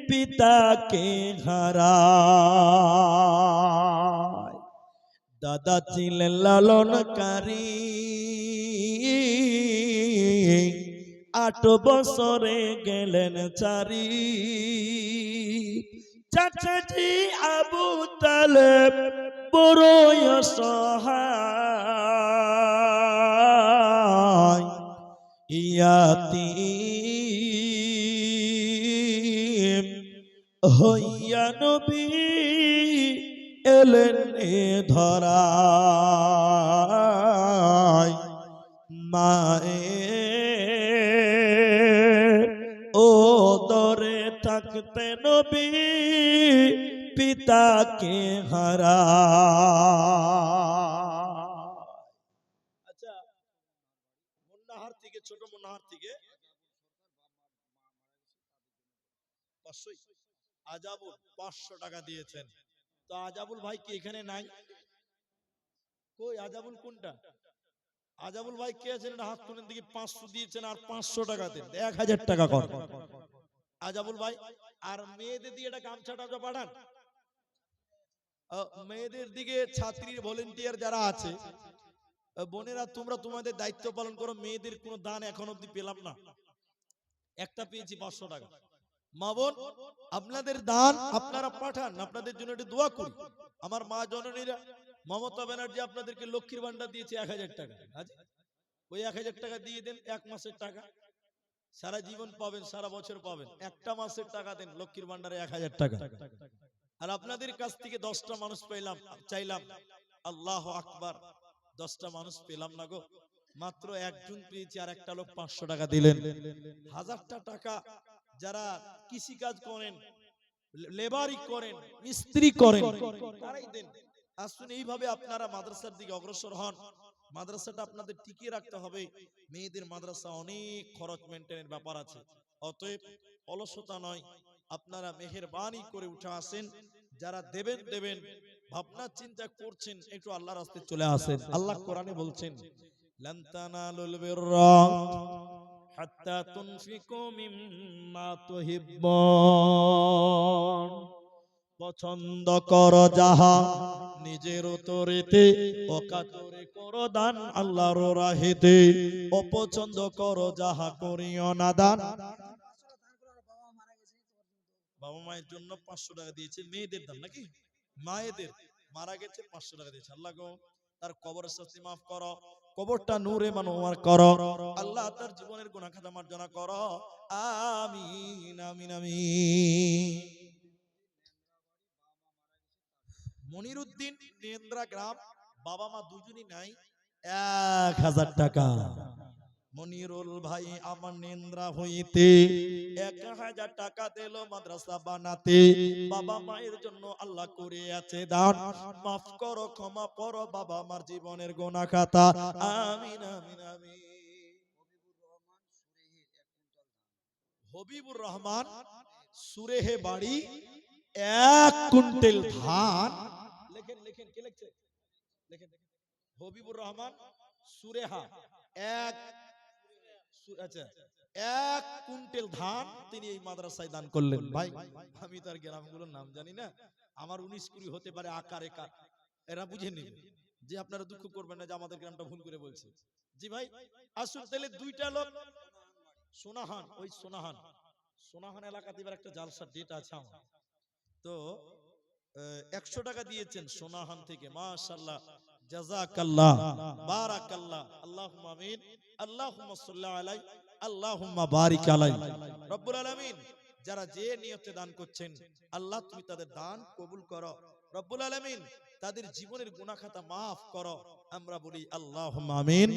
পিতাকে হারায়। দাদা ছিলেন লালনকারী, 8 বছরে গেলেন চারি। চাচাজি আবু তালেব বড়ই অসহায়, ইয়াতীম হইয়া নবী এলেন এ ধরায়, মায়ের ও দরে থাকতে নবী পিতাকে হারায়। আচ্ছা, মুন্নাহার থেকে, ছোট মুন্নাহার থেকে আজাবুল 500 টাকা দিয়েছেন। তো আজাবুল ভাই কি এখানে নাই? কই আজাবুল কোনটা? আজাবুল ভাই কে আছেন? হাত তুলেন দিকে। 500 দিয়েছেন আর 500 টাকা দেন, 1000 টাকা কর আজাবুল ভাই। আর মেয়েদের দিয়ে এটা গামছাটা পাঠান। মেয়েদের দিকে ছাত্রীর ভলেন্টিয়ার যারা আছে, বোনেরা তোমরা তোমাদের দায়িত্ব পালন করো। মেয়েদের কোনো দান এখন অব্দি পেলাম না, একটা পেয়েছি 500 টাকা। মা বোন আপনাদের দান আপনারা পাঠান, আপনাদের জন্য একটু দোয়া করি। আমার মা জননীরা, মমতা ব্যানার্জি আপনাদেরকে লক্ষ্মীর ভান্ডার দিয়েছে 1000 টাকা। ওই 1000 টাকা দিয়ে দেন, 1 মাসের টাকা, সারা জীবন পাবেন, সারা বছর পাবেন। একটা মাসের টাকা দেন লক্ষ্মীর ভান্ডারে 1000 টাকা। আর আপনাদের কাছ থেকে 10টা মানুষ পেলাম, চাইলাম, আল্লাহু আকবার, 10টা মানুষ পেলাম না গো, মাত্র একজন পেয়েছি। আর একটা লোক 500 টাকা দিলেন। 1000টা টাকা যারা কৃষি কাজ করেন, লেবারি করেন, মিস্ত্রি করেন, তারাই দেন। আসুন এইভাবে আপনারা মাদ্রাসার দিকে অগ্রসর হন। মাদ্রাসাটা আপনাদের টিকিয়ে রাখতে হবে। মেয়েদের মাদ্রাসা অনেক খরচ মেনটেনের ব্যাপার আছে, অতএব অলসতা নয়, আপনারা মেহেরবানি করে উঠে আসেন। যারা দেবেন দেবেন, ভাবনা চিন্তা করছেন, একটু আল্লাহর রাস্তায় চলে আসেন। আল্লাহ কোরআনে বলছেন, লান তানালুল বিররা হাত্তা তুনফিকু মিম্মা তুহিব্বুন। পছন্দ কর যাহা নিজের তরিতে, অকাতরে কর দান আল্লাহর রাহেতে। অপছন্দ কর যাহা করিও না দান। বাবা মায়ের জন্য 500 টাকা দিয়েছে, মেয়েদের দান নাকি? মায়েদের মারা গেছে 500 টাকা দিয়েছে। আল্লাহ গো তার কবরের শাস্তি মাফ করো, কবরটা নূরে মানোয়ার করো। আল্লাহ তার জীবনের গুনাহ খাতা মার্জনা করো। আমিন আমিন আমিন। মনিরুদ্দিন নেন্দ্রা গ্রাম, বাবা মা দুজনই নাই, 1000 টাকা। মনিরুল ভাই আমার নেন্দ্রা হইতে 1000 টাকা দিল মাদ্রাসা বানাতে। বাবা মায়ের জন্য আল্লাহ করে আছে দান, মাফ করো, ক্ষমা করো বাবা মার জীবনের গুনাহ খাতা। আমিন আমিন আমিন। হবিবুর রহমান সুরেহে বাড়ি, 1 কুইন্টাল ধান। লেখেন লেখেন, কে লিখছে? লেখেন। হবিবুর রহমান সুরেহা, 1 কুইন্টাল ধান তিনি এই মাদ্রাসায় দান করলেন। ভাই আমি তার গ্রামগুলোর নাম জানি না, আমার 19-20 হতে পারে, আকার একার এরা বুঝে নেবে, যে আপনারা দুঃখ করবেন না যে আমাদের গ্রামটা ভুল করে বলছে। জি ভাই আসুন। তাহলে 2টা লোক সোনাহান, ওই সোনাহান এলাকাতে এবার একটা জালসার ডেট আছে আমার, তো 100 টাকা দিয়েছেন সোনাহান থেকে। মাশাআল্লাহ, জাযাকাল্লাহ, বারাকাল্লাহ, আল্লাহুম্মা আমিন, আল্লাহুম্মা সাল্লি আলাই, আল্লাহুম্মা বারিক আলাই। রব্বুল আলামিন যারা যে নিয়তে দান করছেন আল্লাহ তুমি তাদের দান কবুল করো রব্বুল আলামিন, তাদের জীবনের গুনাহ খাতা maaf করো। আমরা বলি আল্লাহুম্মা আমিন,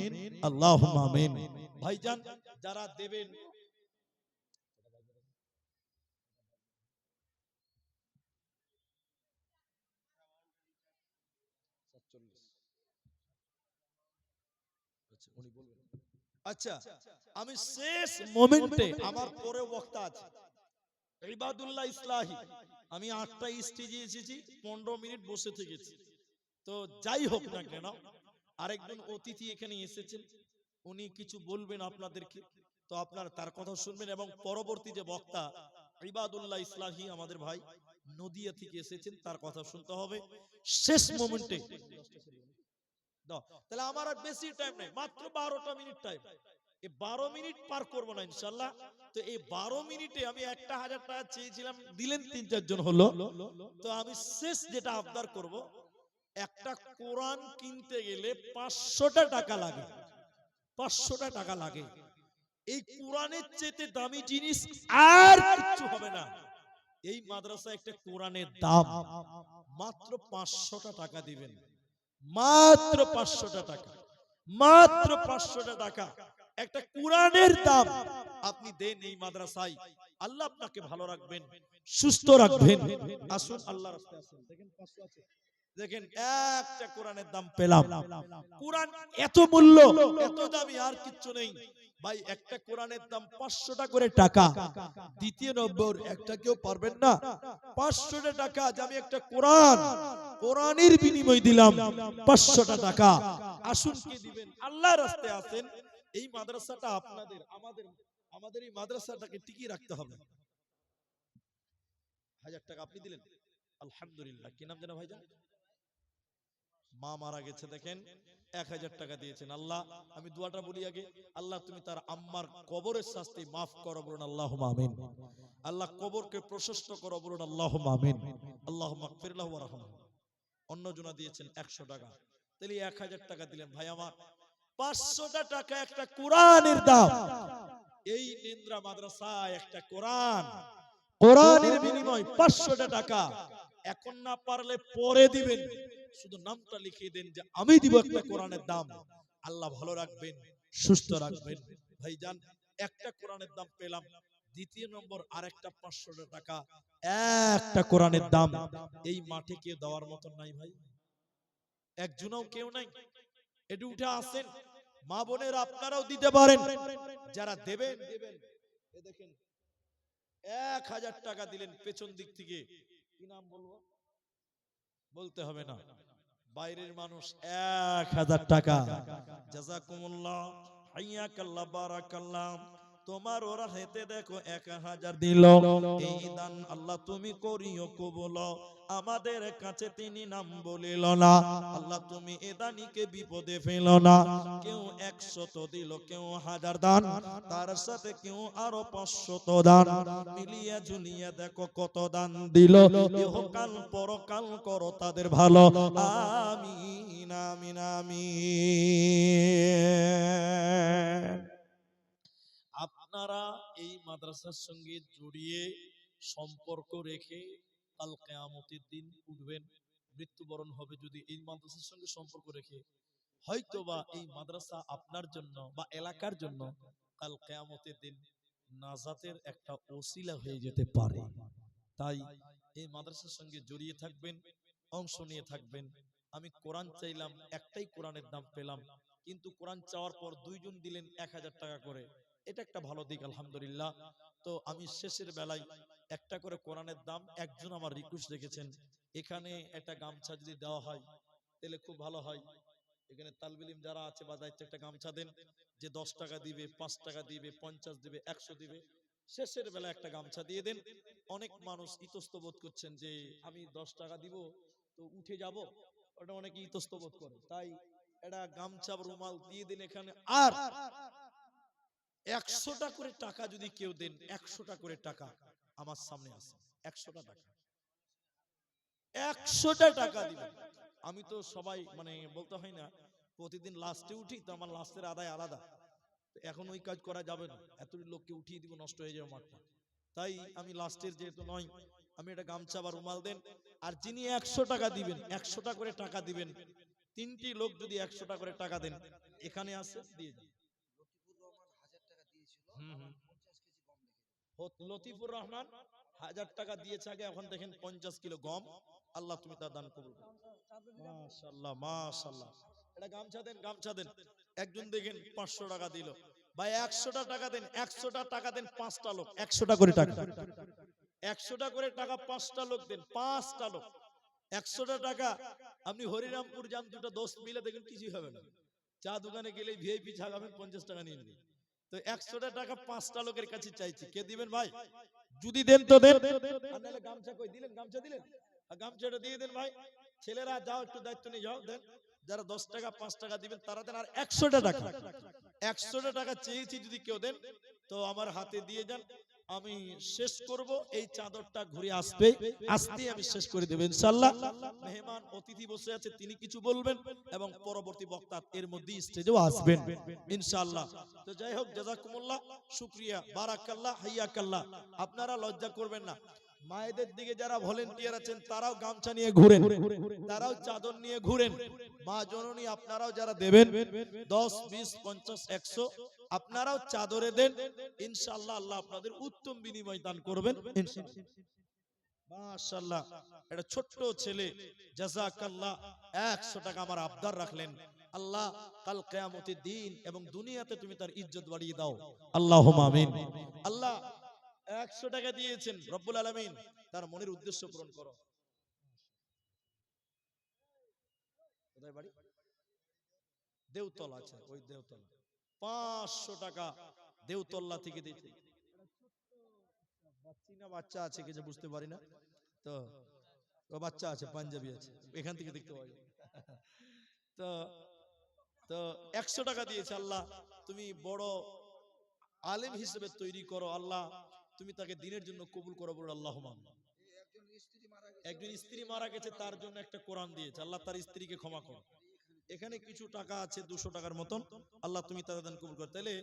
আল্লাহুম্মা আমিন। ভাইজান যারা দেবেন আচ্ছা, আমি শেষ মোমেন্টে আমার পরে বক্তা আছে ইবাদুল্লাহ ইসলাহি, আমি 8টা স্টেজে এসেছি, 15 মিনিট বসে থেকেছি। তো যাই হোক না কেন, আরেকজন অতিথি এখানে এসেছেন, উনি কিছু বলবেন আপনাদেরকে, তো আপনারা তার কথা শুনবেন। এবং পরবর্তী যে বক্তা ইবাদুল্লাহ ইসলাহি আমাদের ভাই নদিয়া থেকে এসেছেন, তার কথা শুনতে হবে শেষ মোমেন্টে। তাহলে আমার আর বেশি টাইম নাই, মাত্র 12টা মিনিট টাইম। এই 12 মিনিট পার করবো না ইনশাল্লাহ। তো এই 12 মিনিটে আমি 1000 টাকা চেয়েছিলাম, দিলেন 3-4 জন হলো। তো আমি শেষ যেটা আবদার করব, একটা কোরআন কিনতে গেলে 500টা টাকা লাগে, 500টা টাকা লাগে। এই কোরআনের চেয়ে দামি জিনিস আর কিছু হবে না। এই মাদ্রাসা একটা কোরআনের দাম মাত্র 500টা টাকা দিবেন, মাত্র 500টা টাকা, মাত্র 500টা টাকা একটা কোরআনের দাম আপনি দেন এই মাদ্রাসায়। আল্লাহ আপনাকে ভালো রাখবেন, সুস্থ রাখবেন। আসুন আল্লাহর রাস্তায় আসুন। দেখেন 500 আছে, দেখেন একটা কোরআনের দাম পেলাম। কোরআন এত মূল্য, এত দামি আর কিচ্ছু নেই ভাই। একটা কোরআনের দাম 500টা করে টাকা। দ্বিতীয় নম্বর, একটা কেউ পারবেন না 500টা টাকা যে আমি একটা কোরআন, কোরআনের বিনিময় দিলাম 500টা টাকা। আসুন কে দিবেন? আল্লাহর রাস্তায় আছেন। এই মাদ্রাসাটা আপনাদের, আমাদের এই মাদ্রাসাটাকে টিকিয়ে রাখতে হবে। 1000 টাকা আপনি দিলেন, আলহামদুলিল্লাহ। কি নাম জানা ভাইজান? মা মারা গেছে, দেখেন 1000 টাকা দিয়েছেন। আল্লাহ, আমি দোয়াটা বলি আগে, আল্লাহ তুমি তার আম্মার কবরের শাস্তি মাফ করো, বলুন আল্লাহুম্মা আমিন। আল্লাহ কবরকে প্রশস্ত করো, বলুন আল্লাহুম্মা আমিন। আল্লাহুম্মা গফির লাহু ওয়ারহামহু। অন্য জনা দিয়েছেন 100 টাকা, তাহলে 1000 টাকা দিলেন। ভাই আমার 500টা টাকা একটা কোরআনের দাম। এই নেন্দ্রা মাদ্রাসায় একটা কোরআন, কোরআনের বিনিময় 500টা টাকা। এখন না পারলে পরে দিবেন, শুধু নামটা লিখিয়ে দেন যে আমি দিব একটা কোরআনের দাম। আল্লাহ ভালো রাখবেন, সুস্থ রাখবেন। ভাইজান একটা কোরআনের দাম পেলাম। দ্বিতীয় নম্বর, আরেকটা 500টা টাকা একটা কোরআনের দাম। এই মাঠে কেউ দেওয়ার মতন নাই ভাই, একজনও কেউ নাই। একটু উঠে আসেন, মা বোনের আপনারাও দিতে পারেন, যারা দেবেন দেবেন। এ দেখেন 1000 টাকা দিলেন পেছন দিক থেকে, কি নাম বলবো? বলতে হবে না, বাইরের মানুষ। 1000 টাকা, জাযাকুমুল্লাহ, হাইয়াকাল্লাহ, বারাকাল্লাহ। তোমার ওরা হেতে দেখো 1000 দিল। এই দান আল্লাহ তুমি করিও কবুল, আমাদের কাছে তিনি নাম বলিল না। আল্লাহ তুমি এ দানিকে বিপদে ফেলো না। কেউ 100 দিল, কেউ 1000 দান, তার সাথে কেউ আরো 500 দান, মিলিয়ে ঝুলিয়ে দেখো কত দান দিল। ইহকাল পরকাল করো তাদের ভালো, আমিন আমিন আমিন। আপনারা এই মাদ্রাসার সঙ্গে জড়িয়ে সম্পর্ক রেখে কাল কিয়ামতের দিন উঠবেন, মৃত্যুবরণ হবে যদি এই মাদ্রাসার সঙ্গে সম্পর্ক রেখে, হয়তোবা এই মাদ্রাসা আপনার জন্য বা এলাকার জন্য কাল কিয়ামতের দিন নাজাতের একটা ওসিলা হয়ে যেতে পারে। তাই এই মাদ্রাসার সঙ্গে জড়িয়ে থাকবেন, অংশ নিয়ে থাকবেন। আমি কোরআন চাইলাম, একটাই কোরআনের দাম পেলাম, কিন্তু কোরআন চাওয়ার পর 2 জন দিলেন 1000 টাকা করে, এটা একটা ভালো দিক, আলহামদুলিল্লাহ। তো আমি শেষের বেলায় একটা করে কোরআনের দাম, একজন আমার রিকোয়েস্ট রেখেছেন, এখানে একটা গামছা যদি দেওয়া হয় তাহলে খুব ভালো হয়। এখানে তালবিলিম যারা আছে বা দায়িত্ব, একটা গামছা দেন, যে 10 টাকা দিবে, 5 টাকা দিবে, 50 দিবে, 100 দিবে, শেষের বেলা একটা গামছা দিয়ে দেন। অনেক মানুষ ইতস্ত বোধ করছেন যে আমি 10 টাকা দিব তো উঠে যাব, ওটা অনেকে ইতস্ত বোধ করে। তাই এটা গামছা রুমাল দিয়ে দিন এখানে। আর 100টা করে টাকা যদি কেউ দেন, 100টা করে টাকা আমার সামনে আছে, 100টা টাকা, 100টা টাকা দিবেন। আমি তো সবাই মানে বলতে হয় না, প্রতিদিন লাস্টে উঠি, তো আমার লাস্টের আদায় আলাদা। এখন ওই কাজ করা যাবে না, এত লোককে উঠিয়ে দিব, নষ্ট হয়ে যাবে মাঠটা। তাই আমি লাস্টের যেহেতু নয়, আমি এটা গামছা বা রুমাল দেন। আর যিনি 100 টাকা দিবেন, 100টা করে টাকা দিবেন, 3টি লোক যদি 100টা করে টাকা দেন, এখানে আসে দিয়ে যান। লতিফুর রহমান 1000 টাকা দিয়েছে আগে, এখন দেখেন 50 কিলো গম। আল্লাহ তুমি তার দান কবুল করো। মাশাআল্লাহ মাশাআল্লাহ। এটা গামছা দেন, গামছা দেন। একজন দেখেন 500 টাকা দিল। ভাই 100টা টাকা দেন, 100টা টাকা দেন 5টা লোক, 100টা করে টাকা, 100টা করে টাকা 5টা লোক দেন, 5টা লোক 100টা টাকা। আপনি হরিরামপুর যান, দুটো দোস্ত মিলে দেখুন কিছুই হবে না। চা দোকানে গেলে ভিআইপি চা খাবেন, 50 টাকা নিয়ে নেবেন। তো 100টা টাকা 5টা লোকের কাছে চাইছি, কে দিবেন ভাই? যদি দেন তো দেন, আর নাহলে গামছা কই দিলেন? গামছা দিলেন, আর গামছাটা দিয়ে দেন ভাই। ছেলেরা যাও, একটু দায়িত্ব নিয়ে যাও, দেন। যারা 10 টাকা 5 টাকা দিবেন তারা দেন। আর 100টা টাকা, 100টা টাকা চেয়েছি, যদি কেউ দেন তো আমার হাতে দিয়ে যান। আমি শেষ করব, এই চাদরটা ঘুরে আসবে, আসতে আমি শেষ করে দেব ইনশাআল্লাহ। মেহমান অতিথি বসে আছে, তিনি কিছু বলবেন এবং পরবর্তী বক্তা এর মধ্যে স্টেজেও আসবেন ইনশাআল্লাহ। তো যাই হোক, জাযাকুমুল্লাহ, শুকরিয়া, বারাকাল্লাহ, হাইয়াকাল্লাহ। আপনারা লজ্জা করবেন না। মায়েদের দিকে যারা ভলেন্টিয়ার আছেন তারাও গামছা নিয়ে ঘুরেন, তারাও চাদর নিয়ে ঘুরেন। মা জননী আপনারাও যারা দেবেন 10, 20, 50, 100, আপনারাও চাদরে দেন ইনশাআল্লাহ। আল্লাহ আপনাদের উত্তম বিনিময় দান করবেন ইনশাআল্লাহ। মাশাআল্লাহ, এটা ছোট্ট ছেলে, জাযাকাল্লাহ, 100 টাকা আমার আবদার রাখলেন। আল্লাহ কাল কিয়ামতের দিন এবং দুনিয়াতে তুমি তার ইজ্জত বাড়িয়ে দাও, আল্লাহুম্মা আমিন। আল্লাহ 100 টাকা দিয়েছেন, রব্বুল আলামিন তার মনের উদ্দেশ্য পূরণ করো। কোথায় বাড়ি? দেওতলা আছে, ওই দেওতলা। 500 টাকা দেওতলা থেকে দিয়েছে। বাচ্চা আছে কিছু বুঝতে পারি না, তো ও বাচ্চা আছে, পাঞ্জাবি আছে, এখান থেকে দেখতে পাওয়া যায়। তো তো 100 টাকা দিয়েছে। আল্লাহ তুমি বড় আলেম হিসেবে তৈরি করো, আল্লাহ তুমি তাকে দিনের জন্য কবুল করো, বলো আল্লাহুম্মা। একজন স্ত্রী মারা গেছে, তার জন্য একটা কোরআন দিয়েছে, আল্লাহ তার স্ত্রীকে ক্ষমা করো। এখানে কিছু টাকা আছে 200 টাকার মতন, আল্লাহ তুমি তাদের দান কবুল করো। তাহলে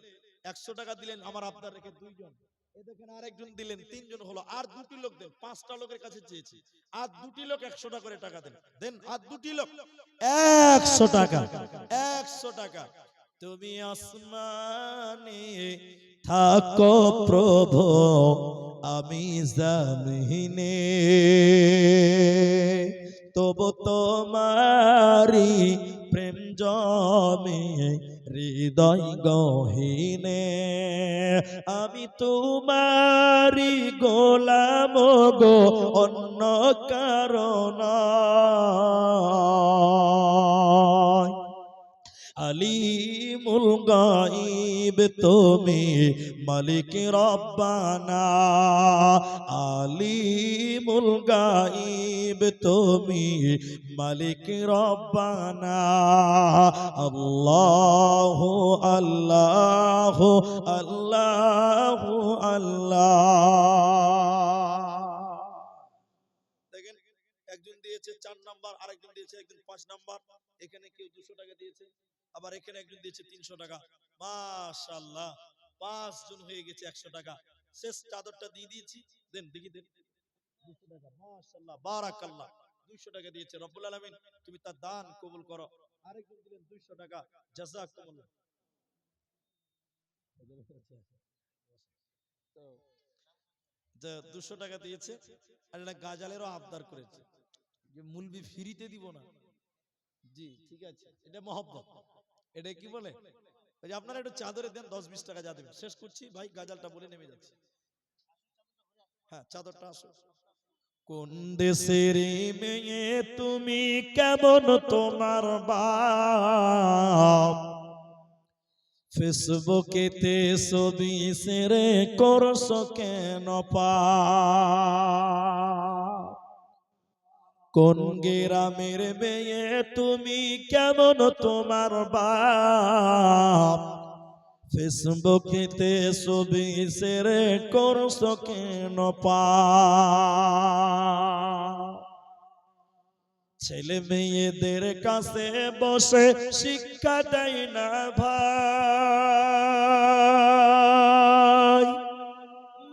100 টাকা দিলেন, আমার আবদার রেখে 2 জন, দেখেন আরেকজন দিলেন, 3 জন হলো। আর 2টি লোক দেন, 5টা লোকের কাছে চেয়েছি, আর 2টি লোক 100 টাকা করে টাকা দেন, দেন। আর 2টি লোক 100 টাকা, 100 টাকা। তুমি আসমানে থাকো প্রভু, আমি জামিনে, তবু তোমারি প্রেম জমে হৃদয় গহীনে, আমি তোমারি গোলাম গো, অন্য কারণ আলিমুল গায়ব তুমি মালিক রব্বানা, আলিমুল গায়ব তুমি মালিক রব্বানা, আল্লাহু আল্লাহু আল্লাহু আল্লাহ। দেখেন, একজন দিয়েছে 4 নাম্বার, আরেকজন দিয়েছে একজন 5 নাম্বার, এখানে কেউ 200 টাকা দিয়েছে, আবার এখানে একজন দিয়েছে 300 টাকা। মাশাআল্লাহ, 5 জন হয়ে গেছে 100 টাকা। শেষ চাদরটা দিয়ে দিয়েছি, দেন দেখি দেন 200 টাকা। মাশাআল্লাহ, বারাকাল্লাহ, 200 টাকা দিয়েছে, রব্বুল আলামিন তুমি তার দান কবুল করো। আরেকজন দিলেন 200 টাকা, জাযাকুমুল্লাহ। তো 200 টাকা দিয়েছে। আর একটা গাজালেরও আবদার করেছে যে মুলবি ফ্রিতে দিব না। জি ঠিক আছে, এটা মহব্বত, এটা কি বলে, ওই যে আপনারা একটু চাদরে দেন, 10-20 টাকা যা দেবেন। শেষ করছি ভাই, গাজালটা বলে নেমে যাচ্ছে। হ্যাঁ, চাদরটা আসো। কোন দেশের মেয়ে তুমি, কেমন তোমার বাপ, ফেসবুকেতে ছবি শেয়ার করছো কেন পাপ, কোন গ্রামের মেয়ে তুমি, কেমন তোমার বাপ, ফেসবুকেতে ছবি শেয়ার করছো কেন পাপ, ছেলে মেয়েদের কাছে বসে শিক্ষা দেয় না ভাই,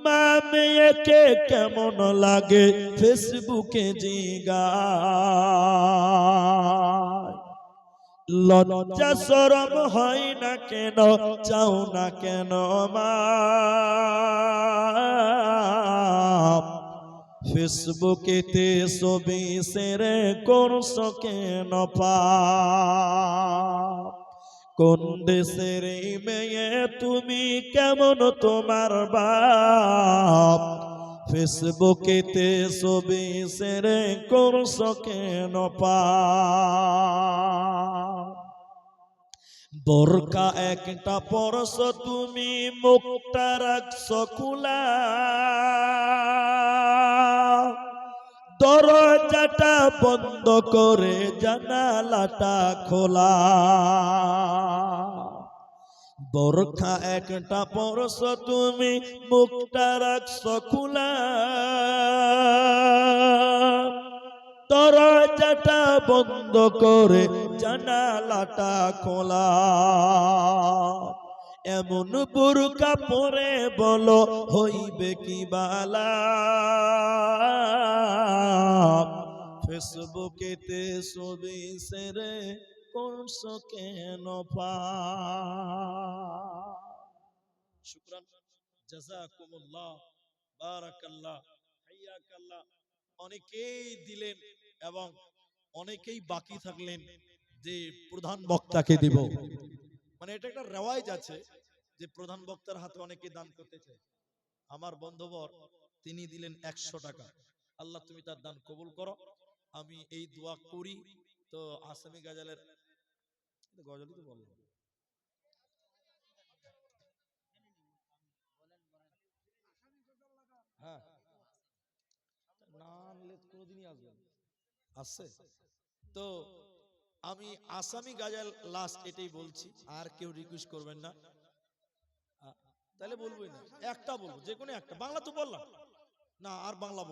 মা মেয়েকে কেমন লাগে ফেসবুকে জিগায়। লজ্জা শরম হয় না কেন, চাও না কেন মা, ফেসবুকেতে ছবি শেয়ার করছো কেন পাপ? কোন দেশের এই মেয়ে তুমি, কেমন তোমার বাপ, ফেসবুকেতে ছবি শেয়ার করছো কেন পাপ? বোরকা একটা পরছো তুমি, মুখটা রাখছো খোলা, দরজাটা বন্ধ করে জানালাটা খোলা। বোরখা একটা পরছো তুমি, মুখটা রাখছো খোলা, দরজাটা বন্ধ করে জানালাটা খোলা। এমন বুরকা পরে বলো হইবে কি বালা, ফেসবুকেতে ছবি শেয়ার করছো কেন পাপ? শুকরান, জাযাকুমুল্লাহ, বারাকাল্লাহ, হাইয়াকাল্লাহ। অনেকেই দিলেন এবং অনেকেই বাকি থাকলেন যে প্রধান বক্তাকে দিব। মানে এটা একটা রেওয়াজ আছে যে প্রধান বক্তার হাতে অনেকে দান করতে চায়। আমার বন্ধুবর তিনি দিলেন 100 টাকা। আল্লাহ তুমি তার দান কবুল করো, আমি এই দোয়া করি। তো আসামি গাজালের গজলই তো বললাম, হ্যাঁ না আনলে কোনোদিনই আসবে না। আসছে তো আমি আসামি গাজাল লাস্ট এটাই বলছি, আর কেউ রিকোয়েস্ট করবেন না। তাহলে বলবোই না, একটা বলবো, যে কোনো একটা। বাংলা তো বললাম না, আর বাংলা বলবো।